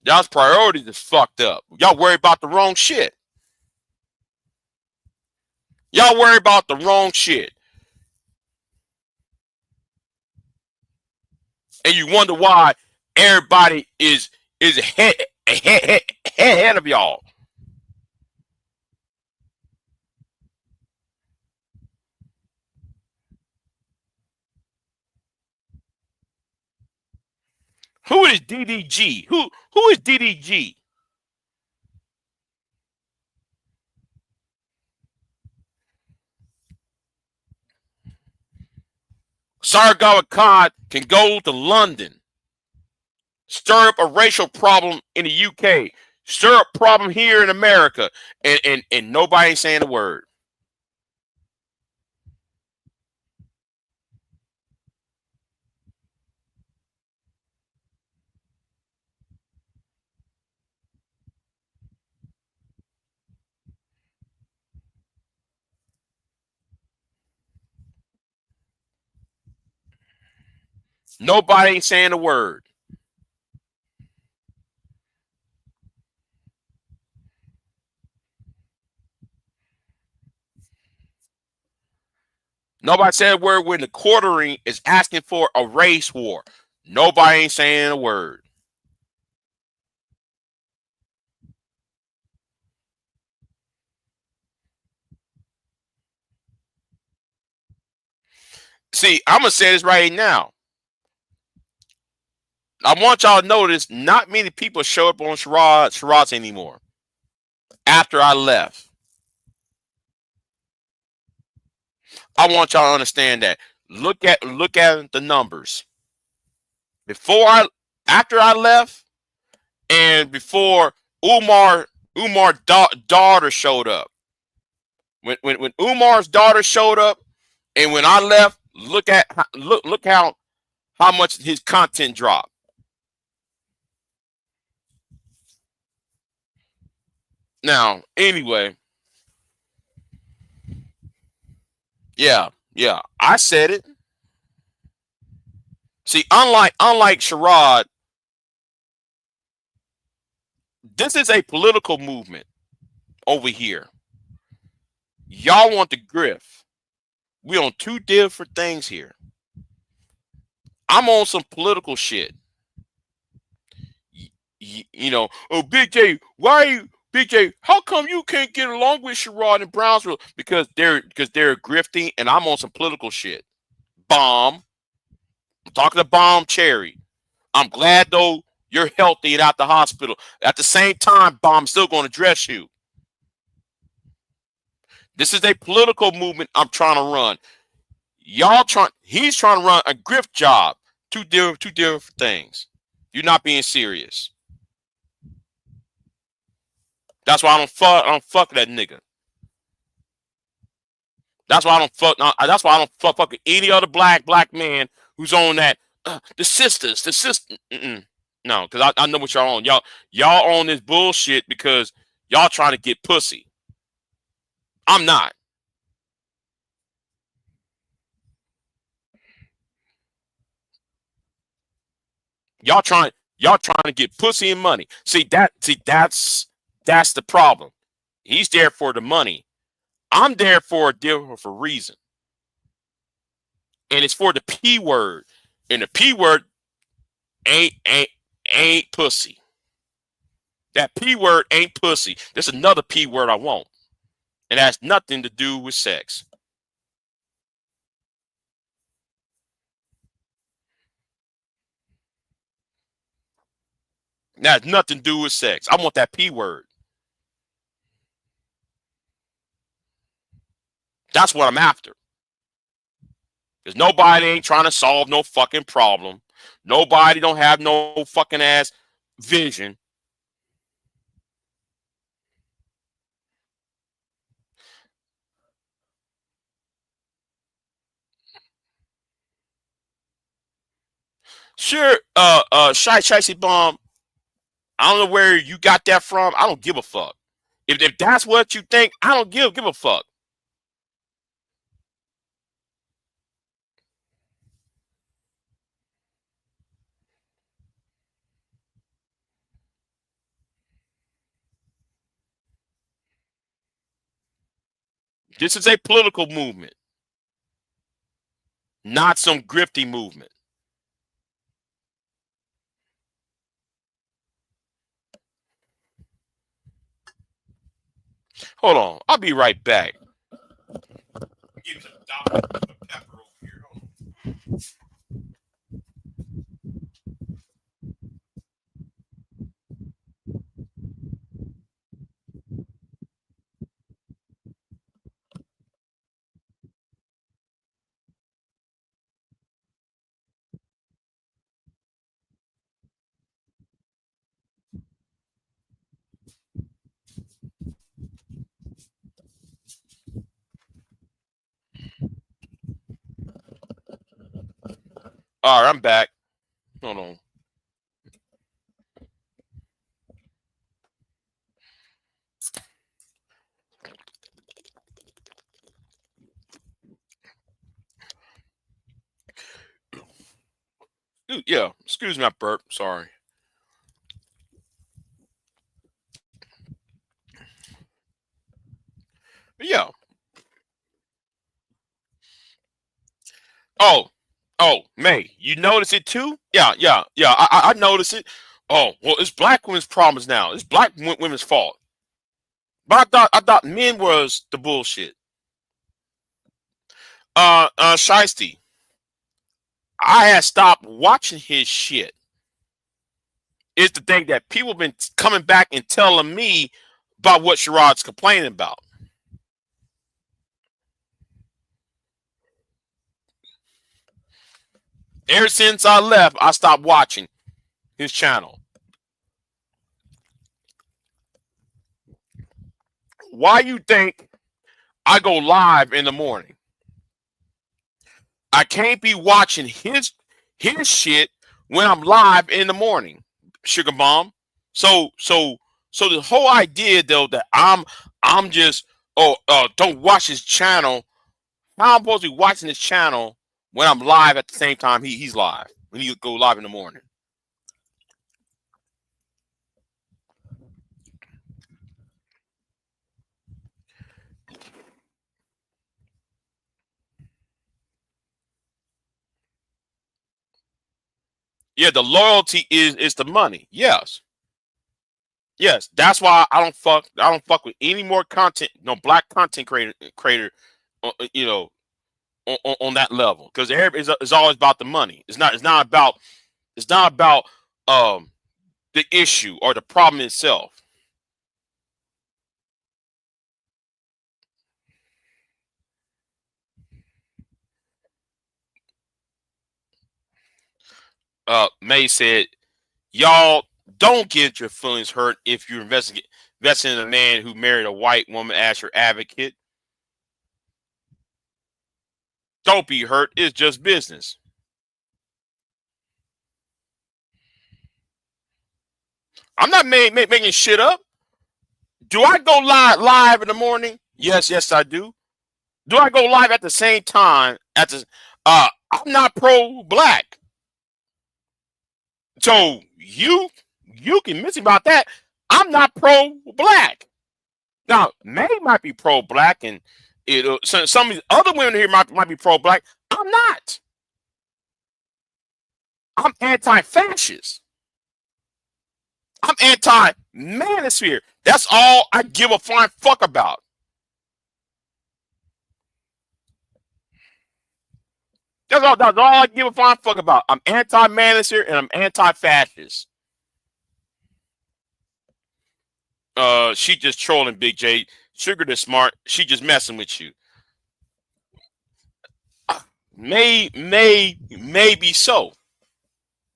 Y'all's priorities is fucked up. Y'all worry about the wrong shit. Y'all worry about the wrong shit. And you wonder why everybody is ahead of y'all. Who is DDG? Who is DDG? Sargon Akkad can go to London, stir up a racial problem in the UK, stir up a problem here in America, and nobody ain't saying a word. Nobody ain't saying a word. Nobody said a word when the quartering is asking for a race war. Nobody ain't saying a word. See, I'm going to say this right now. I want y'all to notice not many people show up on charades anymore after I left. I want y'all to understand that. Look at the numbers. After I left, and before Umar's daughter showed up. When Umar's daughter showed up, and when I left, look how how much his content dropped. Now, anyway, yeah, I said it. See, unlike Sherrod, this is a political movement over here. Y'all want the grift. We on two different things here. I'm on some political shit. You know, oh, Big J, why are you, Big J, how come you can't get along with Sherrod in Brownsville? Because they're grifting, and I'm on some political shit. Bomb. I'm talking to Bomb Cherry. I'm glad though you're healthy and out the hospital. At the same time, Bomb, still going to dress you. This is a political movement I'm trying to run. He's trying to run a grift job. Two different things. You're not being serious. That's why I don't fuck that nigga. That's why I don't fuck. That's why I don't fuck with any other black man who's on that. The sister. No, because I know what y'all on. Y'all on this bullshit because y'all trying to get pussy. I'm not. Y'all trying to get pussy and money. That's the problem. He's there for the money. I'm there for a different reason. And it's for the P word. And the P word ain't pussy. That P word ain't pussy. There's another P word I want. It has nothing to do with sex. That has nothing to do with sex. I want that P word. That's what I'm after. Because nobody ain't trying to solve no fucking problem. Nobody don't have no fucking ass vision. Sure, Shicey Bomb, I don't know where you got that from. I don't give a fuck. If that's what you think, I don't give a fuck. This is a political movement, not some grifty movement. Hold on, I'll be right back. Give some Dr. Pepper over here. All right, I'm back. Hold on. Yeah, excuse me, I burp. Sorry. But yeah. Oh, May, you notice it too? Yeah. I notice it. Oh, well, it's black women's problems now. It's black women's fault. But I thought men was the bullshit. Shiesty, I had stopped watching his shit. It's the thing that people been coming back and telling me about what Sherrod's complaining about. Ever since I left, I stopped watching his channel. Why you think I go live in the morning? I can't be watching his shit when I'm live in the morning, Sugar Bomb. So the whole idea though that I'm just don't watch his channel. How I'm supposed to be watching his channel when I'm live at the same time he's live when he go live in the morning? Yeah, the loyalty is the money. Yes. Yes, that's why I don't fuck with any more content, no black content creator, you know, on that level, because it's always about the money. It's not about the issue or the problem itself. May said, y'all don't get your feelings hurt if you investing in a man who married a white woman as your advocate. Don't be hurt. It's just business. I'm not making shit up. Do I go live in the morning? Yes, I do. Do I go live at the same time? I'm not pro-black. So you can miss about that. I'm not pro-black. Now, May might be pro-black, and some of these other women here might be pro-black. I'm not. I'm anti-fascist. I'm anti-manosphere. That's all I give a flying fuck about. That's all I give a flying fuck about. I'm anti-manosphere and I'm anti-fascist. She just trolling, Big J. Sugar the smart. She just messing with you. Maybe so.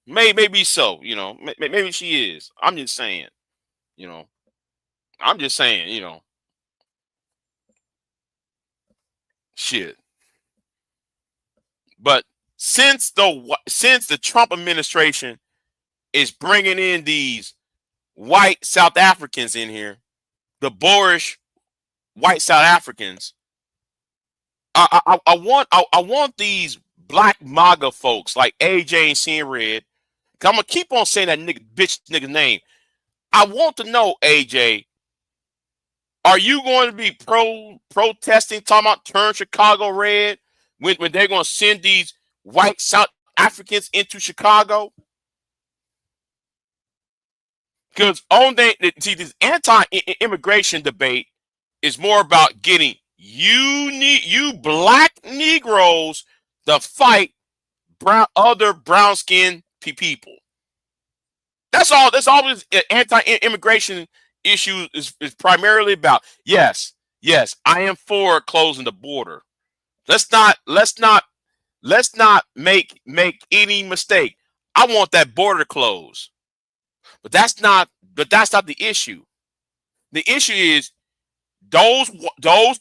Maybe so. You know, maybe she is. I'm just saying. You know, I'm just saying. You know, shit. But since the Trump administration is bringing in these white South Africans in here, the boorish white South Africans, I want these black MAGA folks like AJ and Seeing Red. I'm gonna keep on saying that nigga name. I want to know, AJ, are you going to be protesting, talking about turn Chicago red when they're going to send these white South Africans into Chicago? Because this anti-immigration debate is more about getting you black Negroes to fight other brown skinned people. That's all. That's all this anti-immigration issue is primarily about. Yes, I am for closing the border. Let's not make any mistake. I want that border closed. But that's not the issue. The issue is those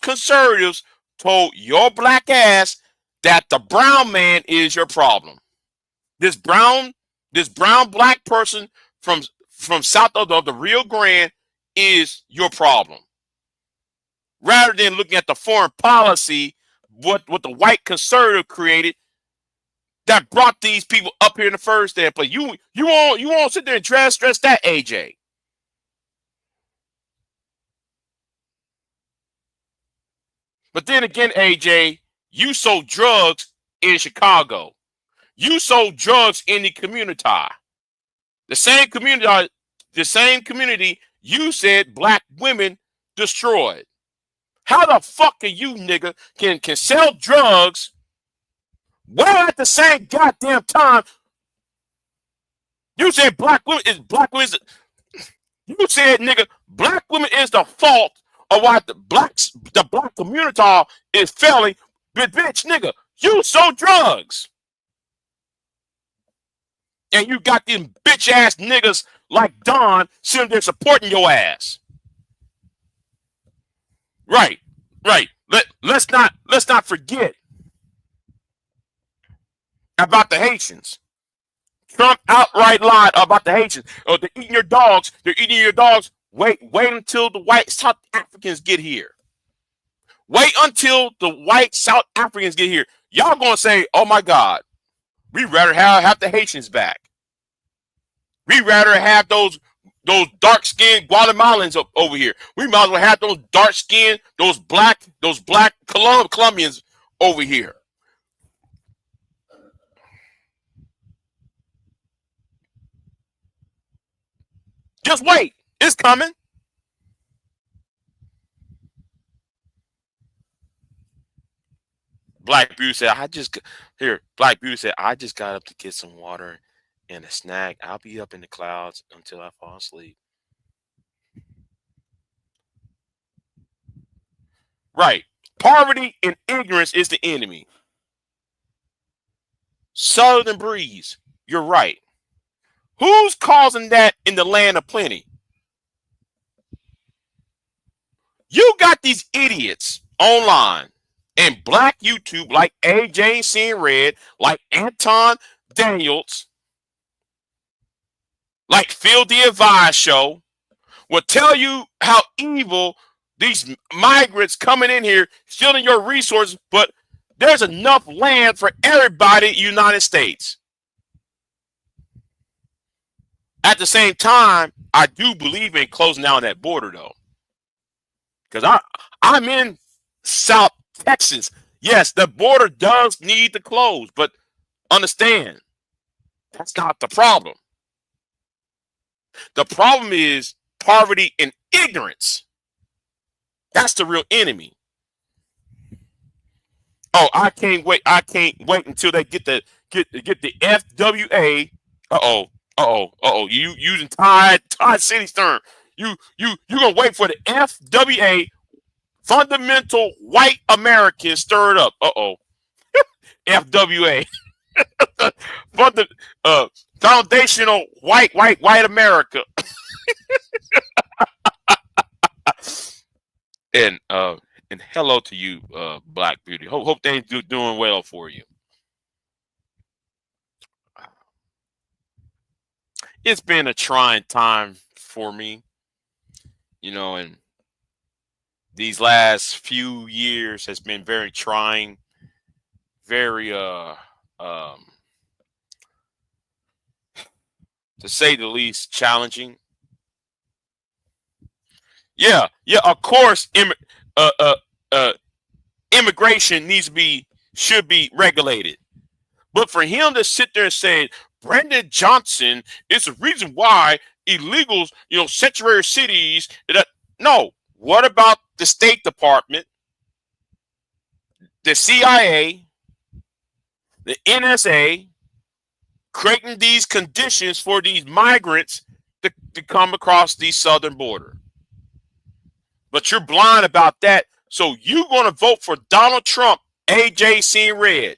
conservatives told your black ass that the brown man is your problem. This brown black person from south of the Rio Grande is your problem. Rather than looking at the foreign policy, what the white conservative created that brought these people up here in the first place. You won't sit there and stress that, AJ. But then again, AJ, you sold drugs in Chicago. You sold drugs in the community. The same community you said black women destroyed. How the fuck can you, nigga, can sell drugs while at the same goddamn time you said black women? You said, nigga, black women is the fault of why the black community is failing. But bitch, nigga, you sold drugs. And you got them bitch ass niggas like Don sitting there supporting your ass. Right. Let's not forget about the Haitians. Trump outright lied about the Haitians. Oh, they're eating your dogs. They're eating your dogs. Wait until the white South Africans get here. Wait until the white South Africans get here. Y'all gonna say, oh my God, we'd rather have the Haitians back. We'd rather have those dark-skinned Guatemalans over here. We might as well have those dark-skinned, those black Colombians over here. Just wait. It's coming. Black Beauty said, Black Beauty said, I just got up to get some water and a snack. I'll be up in the clouds until I fall asleep. Right. Poverty and ignorance is the enemy. Southern breeze. You're right. Who's causing that in the land of plenty? You got these idiots online and black YouTube like AJ Seeing Red, like Anton Daniels, like Phil the Advice Show, will tell you how evil these migrants coming in here, stealing your resources, but there's enough land for everybody in the United States. At the same time, I do believe in closing down that border, though. Because I'm in South Texas. Yes, the border does need to close, but understand, that's not the problem. The problem is poverty and ignorance. That's the real enemy. Oh, I can't wait. I can't wait until they get the FWA. You using Todd City's term. You gonna wait for the FWA, fundamental white Americans stirred up. FWA. Foundational white America. And hello to you, Black Beauty. Hope things doing well for you. It's been a trying time for me, and these last few years has been very trying, very to say the least, challenging. Yeah, of course, immigration should be regulated. But for him to sit there and say Brandon Johnson is the reason why illegals, sanctuary cities, no. What about the State Department, the CIA, the NSA, creating these conditions for these migrants to come across the southern border? But you're blind about that. So you're going to vote for Donald Trump, AJ Seeing Red.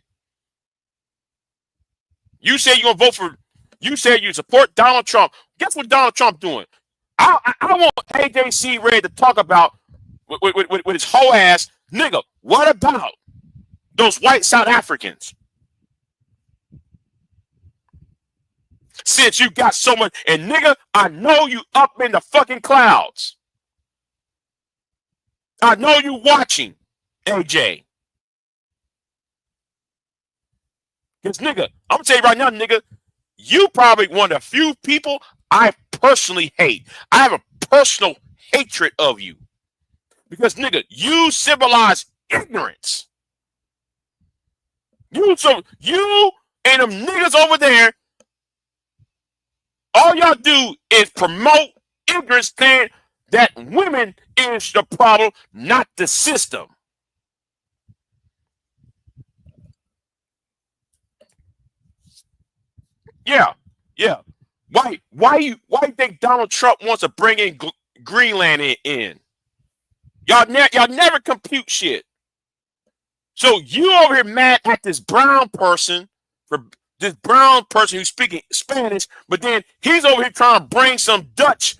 You say you're going to you said you support Donald Trump. Guess what Donald Trump doing? I want AJ Seeing Red to talk about with his whole ass, nigga, what about those white South Africans? Since you got so much, and nigga, I know you up in the fucking clouds. I know you watching, AJ. Because, nigga, I'm going to tell you right now, nigga, you probably one of the few people I personally hate. I have a personal hatred of you. Because, nigga, you symbolize ignorance. You and them niggas over there, all y'all do is promote ignorance, saying that women is the problem, not the system. Yeah. Why you think Donald Trump wants to bring in Greenland in? Y'all never compute shit. So you over here mad at this brown person who's speaking Spanish, but then he's over here trying to bring some Dutch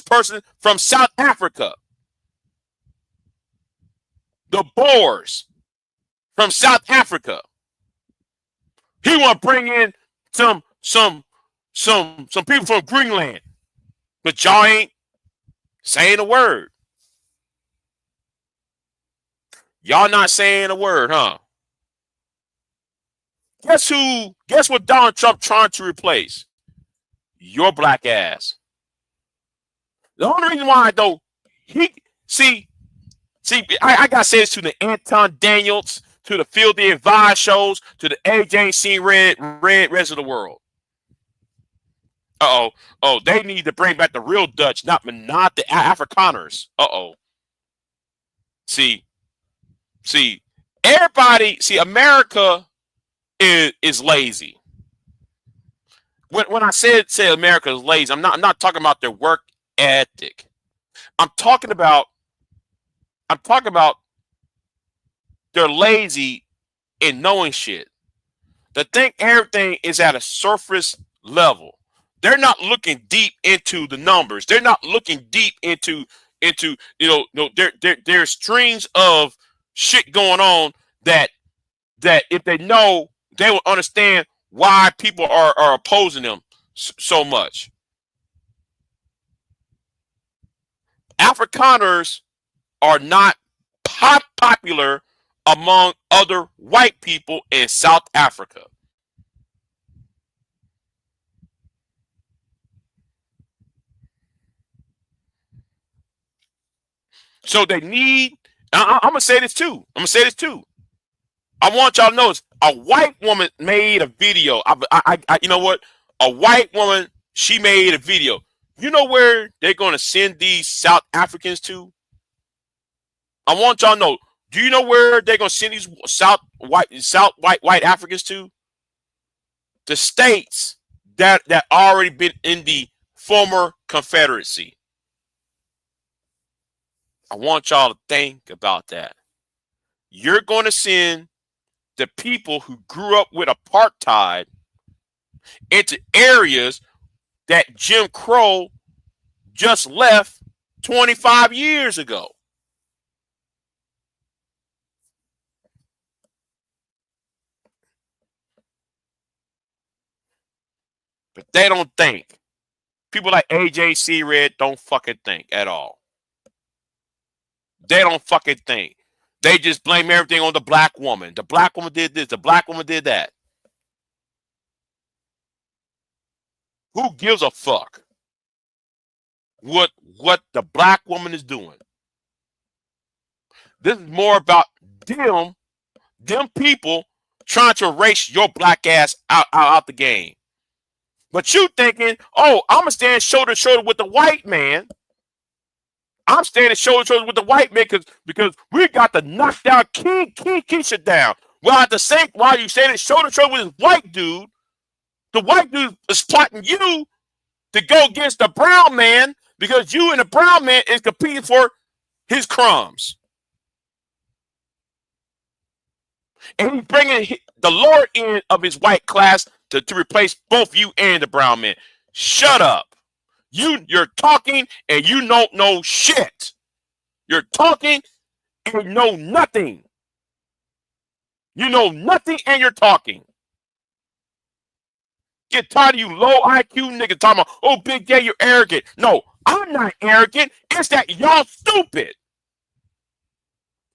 person from South Africa. The Boers from South Africa. He want to bring in some some people from Greenland, but y'all ain't saying a word. Y'all not saying a word, huh? Guess what Donald Trump trying to replace? Your black ass. The only reason why though, I gotta say this to the Anton Daniels, to the Filthy Advice shows, to the AJC Red rest of the world. Oh, they need to bring back the real Dutch, not the Afrikaners. See, everybody, America is lazy. When I say America is lazy, I'm not talking about their work ethic. I'm talking about they're lazy in knowing shit. They think everything is at a surface level. They're not looking deep into the numbers. They're not looking deep into there's strings of shit going on that if they know, they will understand why people are opposing them so much. Afrikaners are not popular among other white people in South Africa. So they need, I'm going to say this too. I want y'all to know, a white woman made a video. You know what? A white woman, she made a video. You know where they're going to send these South Africans to? I want y'all to know. Do you know where they're going to send these white Africans to? The states that already been in the former Confederacy. I want y'all to think about that. You're going to send the people who grew up with apartheid into areas that Jim Crow just left 25 years ago. But they don't think. People like AJC Red don't fucking think at all. They don't fucking think. They just blame everything on the black woman. The black woman did this. The black woman did that. Who gives a fuck what the black woman is doing? This is more about them people trying to erase your black ass out the game. But you thinking, oh, I'm going to stand shoulder to shoulder with the white man. I'm standing shoulder to shoulder with the white man because we got to knock down King shit down. While you standing shoulder to shoulder with this white dude, the white dude is plotting you to go against the brown man because you and the brown man is competing for his crumbs. And he's bringing the lower end of his white class to replace both you and the brown man. Shut up. You're talking and you don't know shit. You're talking and you know nothing. You know nothing and you're talking. Get tired of you low IQ niggas talking about, oh, Big J, you're arrogant. No, I'm not arrogant. It's that y'all stupid.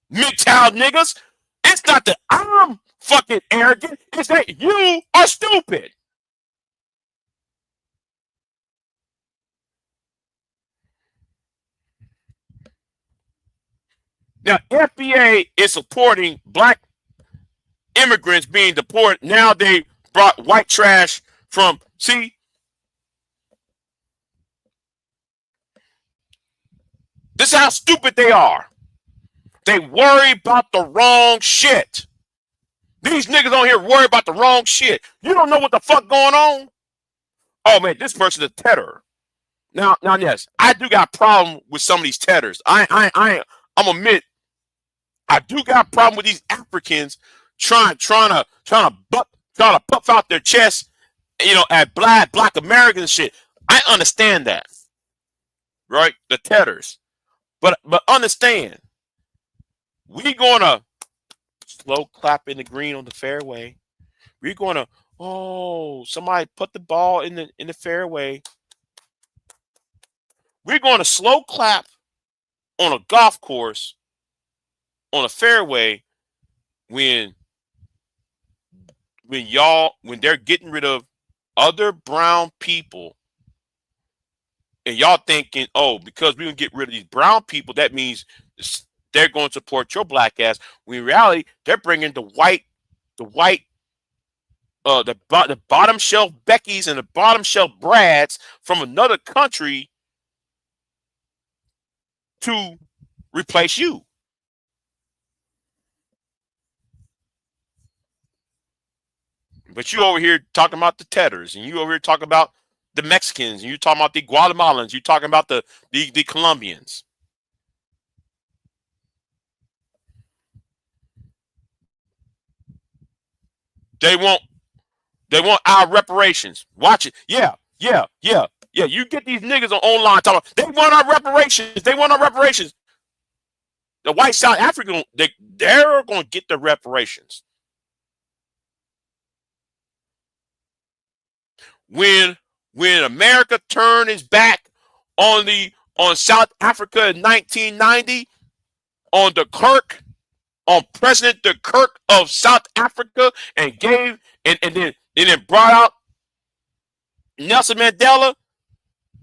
Mid-child niggas. It's not that I'm fucking arrogant. It's that you are stupid. Now, FBA is supporting black immigrants being deported. Now they brought white trash from, see? This is how stupid they are. They worry about the wrong shit. These niggas on here worry about the wrong shit. You don't know what the fuck going on? Oh, man, this person's a terror. Now, yes, I do got a problem with some of these tedders. I'm admit, I do got a problem with these Africans trying to puff out their chest, at black Americans and shit. I understand that, right? The tedders, but understand, we gonna slow clap in the green on the fairway. We're gonna Oh, somebody put the ball in the fairway. We're going to slow clap on a golf course on a fairway when when they're getting rid of other brown people, and y'all thinking, oh, because we're gonna get rid of these brown people, that means they're going to support your black ass. When in reality, they're bringing the white, the bottom shelf Beckys and the bottom shelf Brads from another country to replace you. But you over here talking about the Tedders, and you over here talking about the Mexicans, and you talking about the Guatemalans, you talking about the Colombians. They want our reparations. Watch it. Yeah. You get these niggas online talking about, they want our reparations. They want our reparations. The white South African, they're going to get the reparations. When America turned its back on South Africa in 1990, on de Klerk, on President de Klerk of South Africa, and then brought out Nelson Mandela,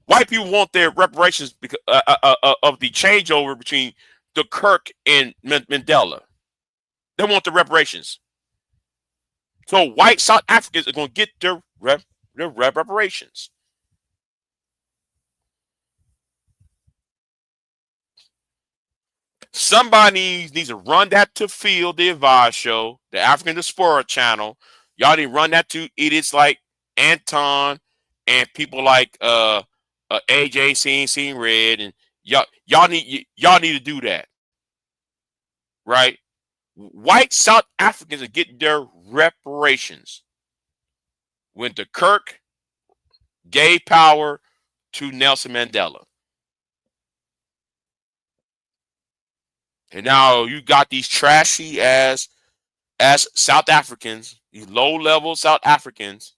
white people want their reparations because of the changeover between de Klerk and Mandela. They want the reparations. So white South Africans are going to get their reparations. Somebody needs to run that to Field, the Advice Show, the African Diaspora channel. Y'all need to run that to idiots like Anton and people like AJ seeing red, and y'all need to do that, right? White South Africans are getting their reparations when de Klerk gave power to Nelson Mandela. And now you got these trashy ass South Africans, these low-level South Africans.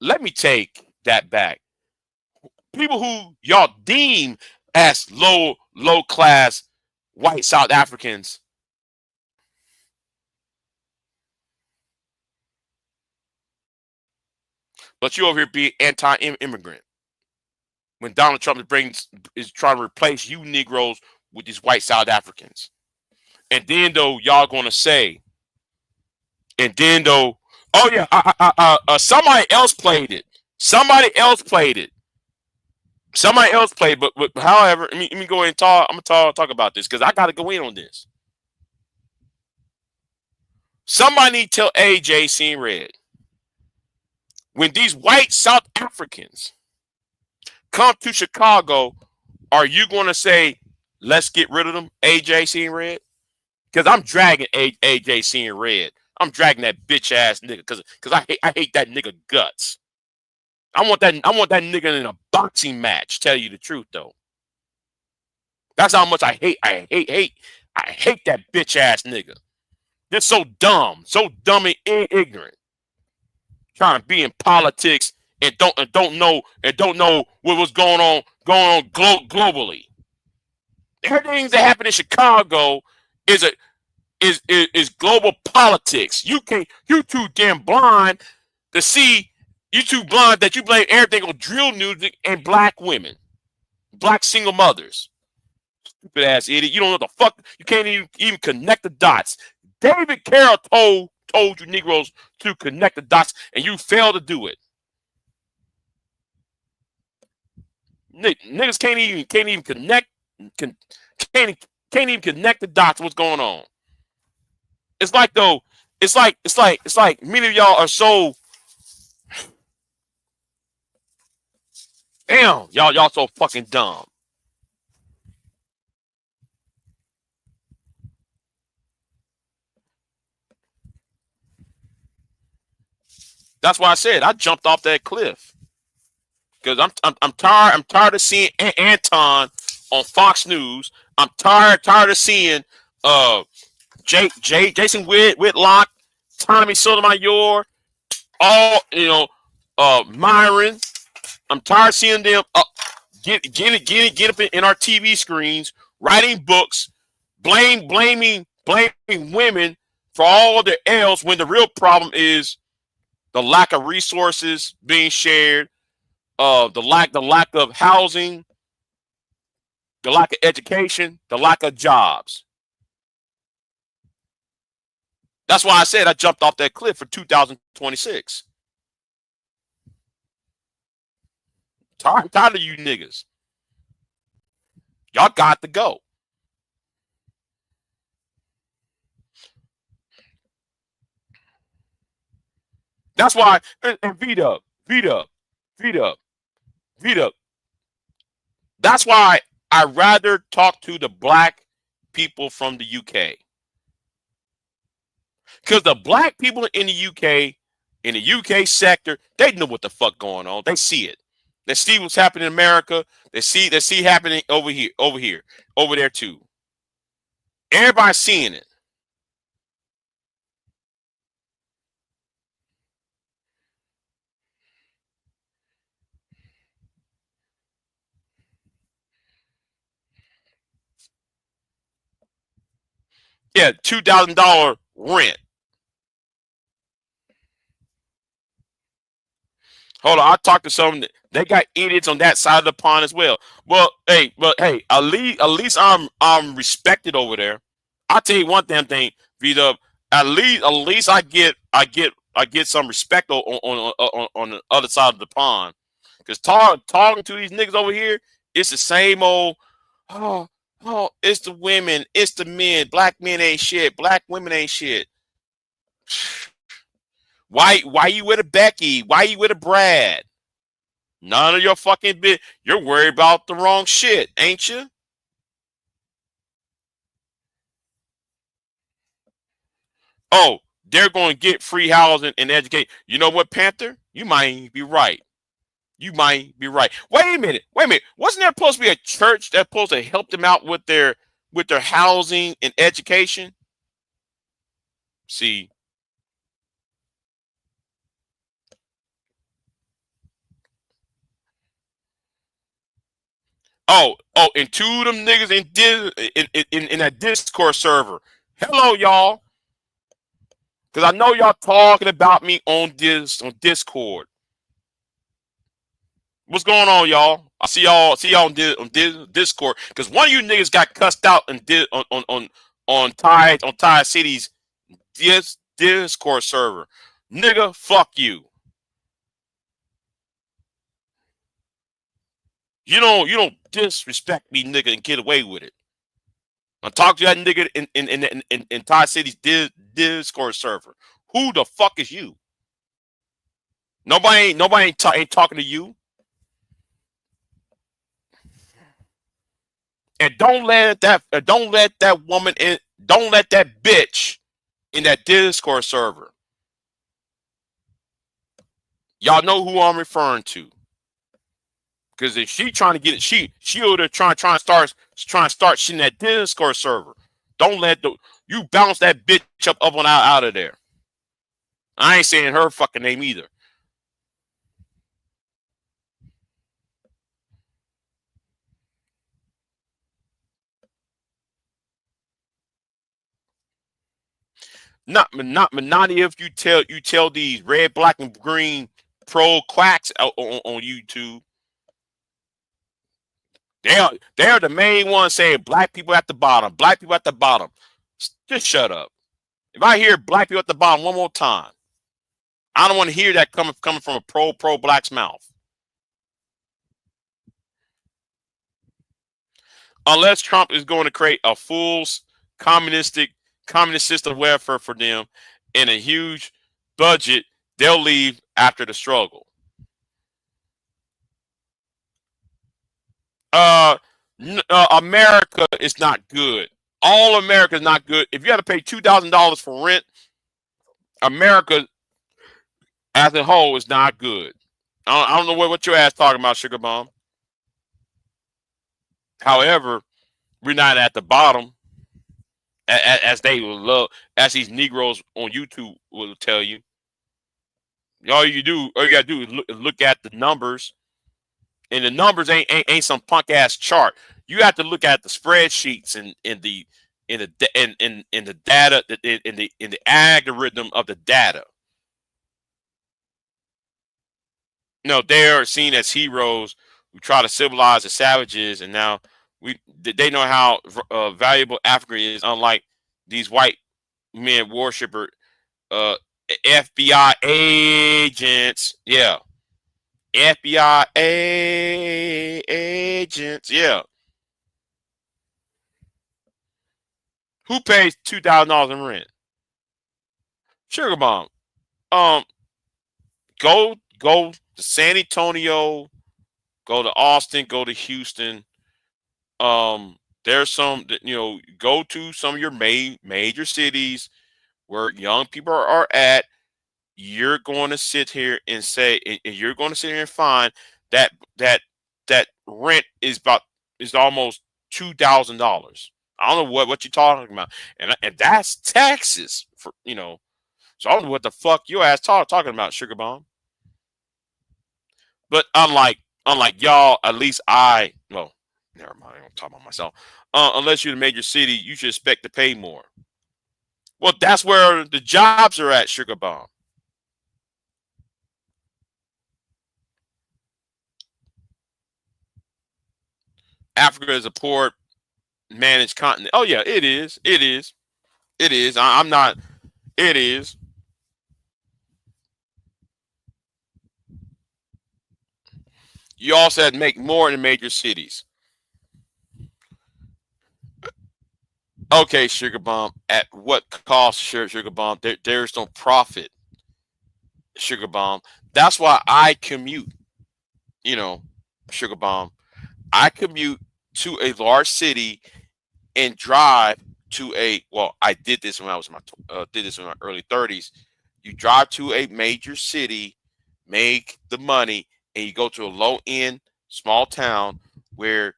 Let me take that back. People who y'all deem as low-class white South Africans. But you over here be anti-immigrant. When Donald Trump is trying to replace you Negroes with these white South Africans. And then though y'all gonna say, oh yeah, somebody else played it. But however, let me go ahead and talk. I'm gonna talk about this because I gotta go in on this. Somebody need to tell AJ seeing red. When these white South Africans come to Chicago, are you going to say, let's get rid of them, AJ seeing red? Because I'm dragging AJ seeing red. I'm dragging that bitch ass nigga because I hate that nigga guts. I want that nigga in a boxing match. Tell you the truth though. That's how much I hate that bitch ass nigga. They're so dumb and ignorant. Trying to be in politics and don't know what was going on globally. Everything that happened in Chicago is global politics. You too damn blind to see. You too blind that you blame everything on drill music and black women, black single mothers. Stupid ass idiot. You don't know the fuck. You can't even connect the dots. David Carroll told you Negroes to connect the dots, and you failed to do it. Niggas can't even connect. Can't even connect the dots. What's going on? It's like many of y'all are so damn. Y'all so fucking dumb. That's why I said I jumped off that cliff because I'm tired of seeing Anton on Fox News. I'm tired of seeing Jason Whitlock Tommy Sotomayor, all Myron. I'm tired of seeing them get up in our TV screens, writing books, blaming women for all their ills when the real problem is the lack of resources being shared, the lack of housing, the lack of education, the lack of jobs. That's why I said I jumped off that cliff for 2026. Tired of you niggas. Y'all got to go. That's why, and beat up. That's why I'd rather talk to the black people from the UK. Because the black people in the UK sector, they know what the fuck going on. They see it. They see what's happening in America. They see happening over there too. Everybody's seeing it. Yeah, $2,000 rent. Hold on, I talked to some. They got idiots on that side of the pond as well. Well, hey, at least I'm respected over there. I'll tell you one damn thing, Vita. At least I get some respect on the other side of the pond. Because talking to these niggas over here, it's the same old. Oh, it's the women, it's the men. Black men ain't shit. Black women ain't shit. Why you with a Becky? Why you with a Brad? None of your fucking bit. You're worried about the wrong shit, ain't you? Oh, they're going to get free housing and education. You know what, Panther? You might be right. You might be right. Wait a minute. Wasn't there supposed to be a church that's supposed to help them out with their housing and education? See. And two of them niggas in that Discord server. Hello, y'all. Because I know y'all talking about me on Discord. What's going on, y'all? I see y'all on Discord. Because one of you niggas got cussed out on Ty City's Discord server. Nigga, fuck you. You don't disrespect me, nigga, and get away with it. I talk to that nigga in Ty City's Discord server. Who the fuck is you? Nobody ain't talking to you. And don't let that woman in. Don't let that bitch in that Discord server. Y'all know who I'm referring to. Because if she trying to get it, she over there trying to start shit in that Discord server. Don't let you bounce that bitch up and out of there. I ain't saying her fucking name either. Not if you tell these red, black, and green pro quacks on YouTube. They're the main ones saying black people at the bottom. Black people at the bottom. Just shut up. If I hear black people at the bottom one more time, I don't want to hear that coming from a pro black's mouth. Unless Trump is going to create a full communist system of welfare for them and a huge budget, they'll leave after the struggle. America is not good. All America is not good. If you got to pay $2,000 for rent, America as a whole is not good. I don't know what your ass talking about, Sugar Bomb. However, we're not at the bottom. as they will love, as these Negroes on YouTube will tell you. All you gotta do is look at the numbers, and the numbers ain't some punk ass chart. You have to look at the spreadsheets and in the data in the algorithm of the data. They are seen as heroes who try to civilize the savages, and now they know how valuable Africa is. Unlike these white men worshiper FBI agents, yeah, FBI agents, yeah. Who pays $2,000 in rent? Sugar Bomb. Um, go to San Antonio, go to Austin, go to Houston. There's some that go to some of your major cities where young people are at. You're going to sit here and say, and you're going to sit here and find that that rent is almost $2,000. I don't know what you're talking about, and that's taxes for. So I don't know what the fuck your ass talking about, Sugar Bomb. But unlike y'all, at least well, never mind. I'm talking about myself. Unless you're in a major city, you should expect to pay more. Well, that's where the jobs are at, Sugar Bomb. Africa is a poor managed continent. Oh yeah, it is. It is. It is. I'm not. It is. You also had to make more in the major cities. Okay, Sugar Bomb. At what cost, Sugar Bomb? There's no profit, Sugar Bomb. That's why I commute. You know, Sugar Bomb. I commute to a large city and drive to a. Well, I did this when I was in my early 30s. You drive to a major city, make the money, and you go to a low end small town where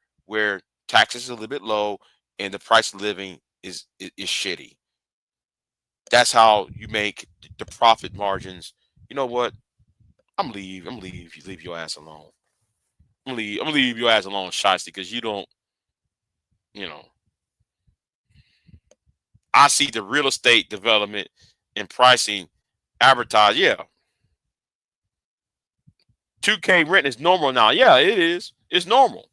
taxes are a little bit low and the price of living is shitty. That's how you make the profit margins. You know what? I'm gonna leave. I'm gonna leave. You leave your ass alone. I'm gonna leave your ass alone, Shiesty, because you don't. You know, I see the real estate development and pricing advertised. Yeah, 2K rent is normal now. Yeah, it is. It's normal.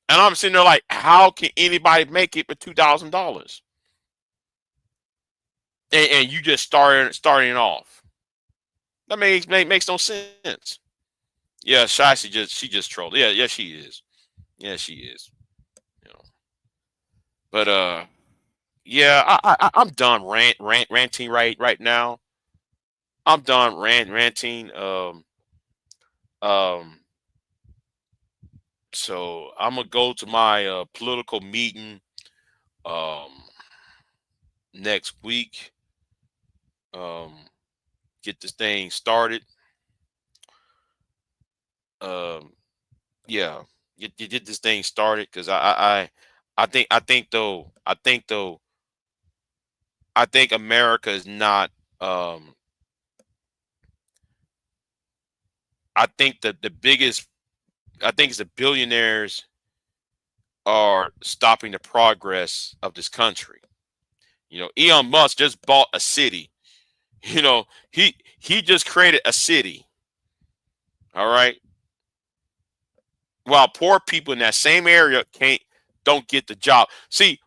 And I'm sitting there like, how can anybody make it for $2,000? And you just starting off. That makes no sense. Yeah, she just trolled. Yeah, she is. Yeah, she is. You know, but yeah, I'm done ranting right now. I'm done ranting. Um, so I'm gonna go to my political meeting um next week. Um, get this thing started. Um, yeah, get this thing started because I think America is not. Um, I think that the biggest. I think it's the billionaires are stopping the progress of this country. Elon Musk just bought a city. He just created a city. All right. While poor people in that same area don't get the job. See,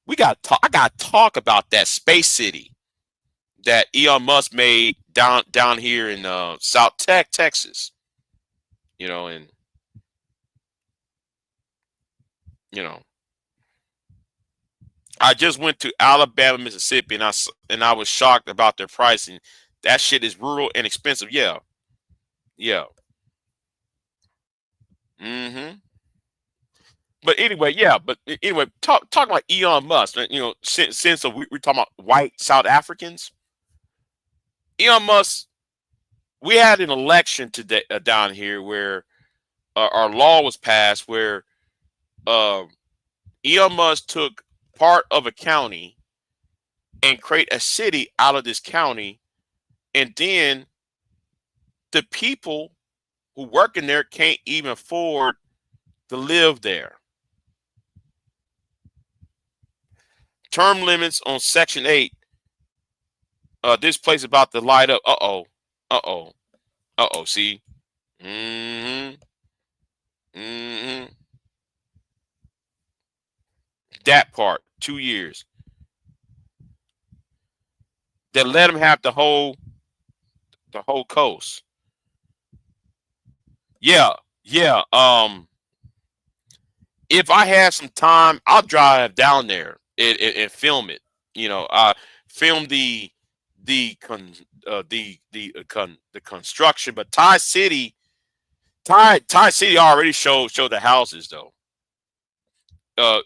I got to talk about that space city that Elon Musk made down here in South Texas. And you know, I just went to Alabama, Mississippi, and I was shocked about their pricing. That shit is rural and expensive. Yeah, yeah. Mm-hmm. But anyway, yeah. But anyway, talk about Elon Musk. Since we're talking about white South Africans, Elon Musk. We had an election today down here where our law was passed where uh, Elon Musk took part of a county and create a city out of this county, and then the people who work in there can't even afford to live there. Term limits on Section 8. This place about to light up. Uh-oh. Uh-oh. Uh-oh. See? Mm-hmm. Mm-hmm. That part. 2 years. They let them have the whole coast. Yeah. Yeah. If I have some time, I'll drive down there and film it. You know, film the construction. But Tie City already showed the houses though.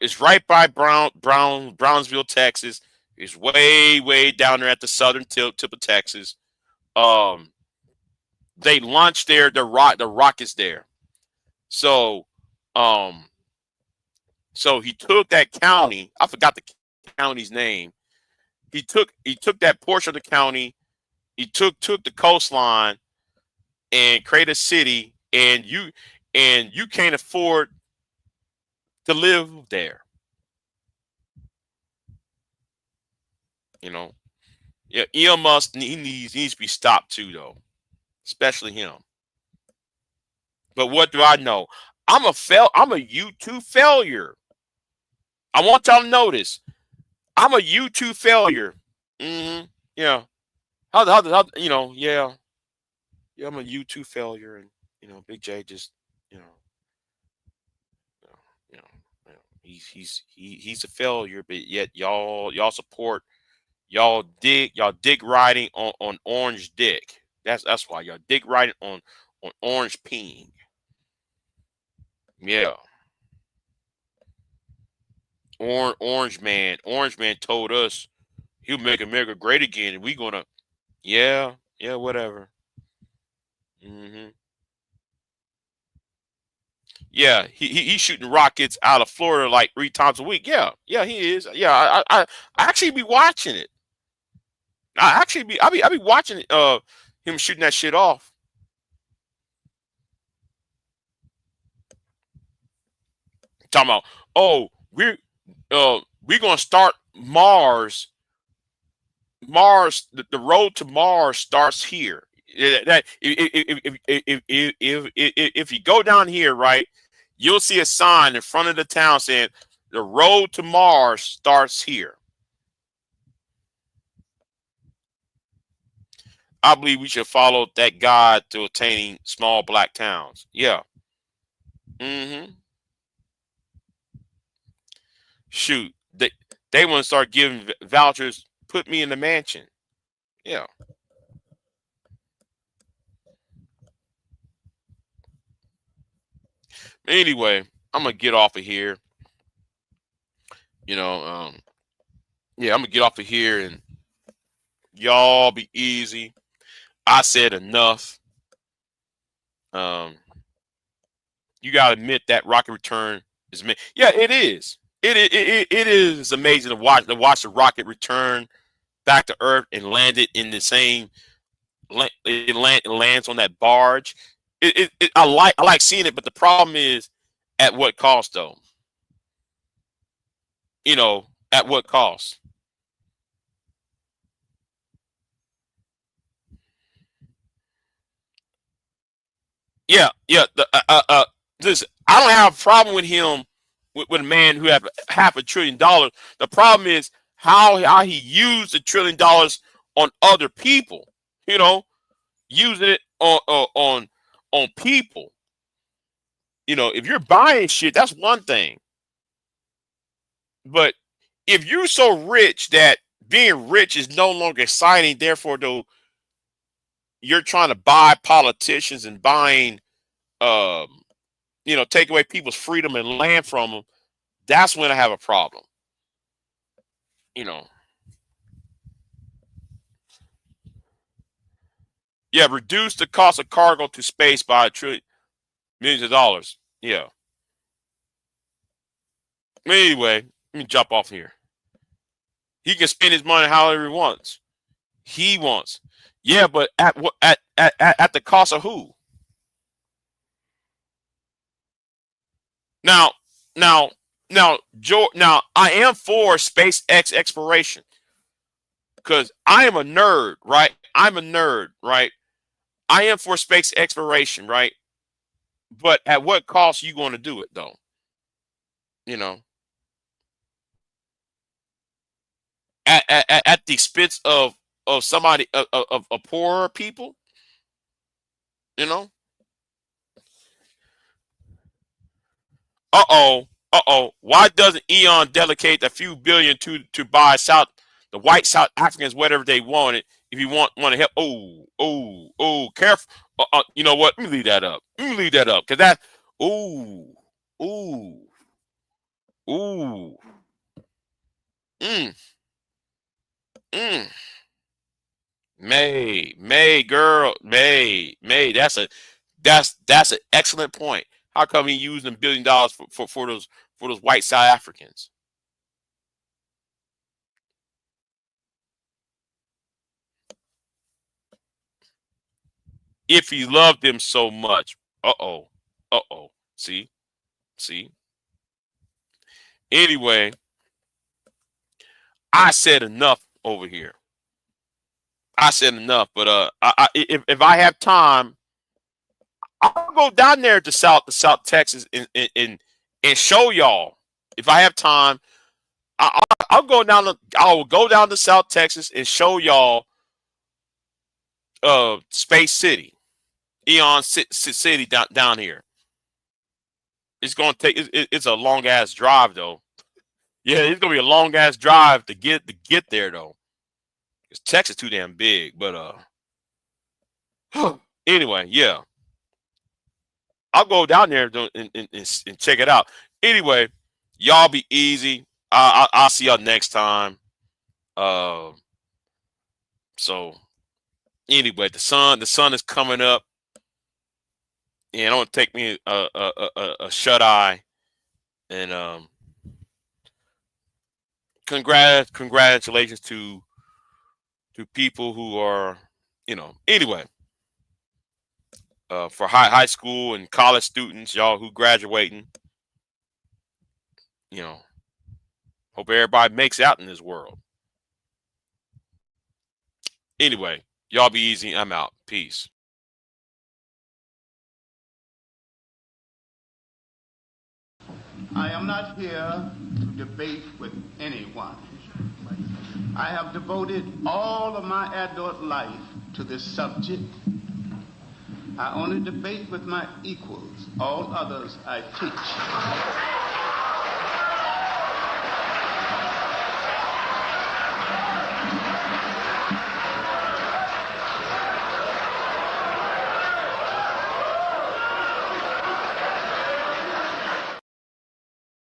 It's right by Brownsville, Texas. It's way down there at the southern tip of Texas. They launched there. The rockets there. So so he took that county. I forgot the county's name. He took that portion of the county. He took the coastline and created a city, and you can't afford to live there. You know, yeah. Elon Musk, he needs to be stopped too, though, especially him. But what do I know? I'm a YouTube failure. I want y'all to notice. I'm a YouTube failure. Yeah. How you know? Yeah. Yeah. I'm a YouTube failure, and Big J just you know you know he's a failure, but yet y'all support y'all dick riding on orange dick. That's why y'all dick riding on orange peeing. Yeah. Orange man told us he'll make America great again, and we gonna yeah whatever. Yeah, he's shooting rockets out of Florida like 3 times a week. Yeah, he is. Yeah, I actually be watching it. I be watching him shooting that shit off. Talking about, oh, we're gonna start Mars. The road to Mars starts here. That if you go down here, right, you'll see a sign in front of the town saying the road to Mars starts here. I believe we should follow that guide to attaining small black towns. Yeah. Shoot, they want to start giving vouchers. Put me in the mansion. Yeah. Anyway, I'm gonna get off of here. Yeah, I'm gonna get off of here, and y'all be easy. I said enough. You gotta admit that rocket return is yeah, it is. It is amazing to watch the rocket return back to Earth and land it in the same. It lands on that barge. I like seeing it, but the problem is, at what cost though? At what cost? Yeah. Listen, I don't have a problem with him with a man who have $500 billion. The problem is how he used $1 trillion on other people. Using it on people. If you're buying shit, that's one thing. But if you're so rich that being rich is no longer exciting, therefore, though, you're trying to buy politicians and buying, take away people's freedom and land from them, that's when I have a problem. Yeah, reduce the cost of cargo to space by millions of dollars. Yeah. Anyway, let me jump off here. He can spend his money however he wants. He wants. Yeah, but at what at the cost of who? Now, now I am for SpaceX exploration because I am a nerd, right? I'm a nerd, right? I am for space exploration, right? But at what cost are you going to do it, though? You know, at the expense of somebody of poorer people, you know. Why doesn't Eon delegate a few billion to buy the white South Africans whatever they wanted? If you want to help, careful. You know what? Let me leave that up. Let me leave that up because that, ooh, ooh, ooh, mm, mm. Girl, May. That's an excellent point. How come he used $1 billion for those white South Africans? If he loved them so much. Uh-oh. Uh-oh. See? See? Anyway, I said enough over here. I said enough, but if I have time, I'll go down there to South Texas and show y'all. If I have time, I will go down to South Texas and show y'all Space City, Eon City down here. It's gonna take it's a long ass drive though. Yeah, it's gonna be a long ass drive to get there though. Cause Texas too damn big. But anyway, yeah, I'll go down there and check it out. Anyway, y'all be easy. I'll see y'all next time. So anyway, the sun is coming up, and it don't take me a shut eye. And congratulations to people who are, anyway, for high school and college students, y'all who graduating, hope everybody makes out in this world. Anyway, y'all be easy. I'm out. Peace. I am not here to debate with anyone. I have devoted all of my adult life to this subject. I only debate with my equals. All others I teach.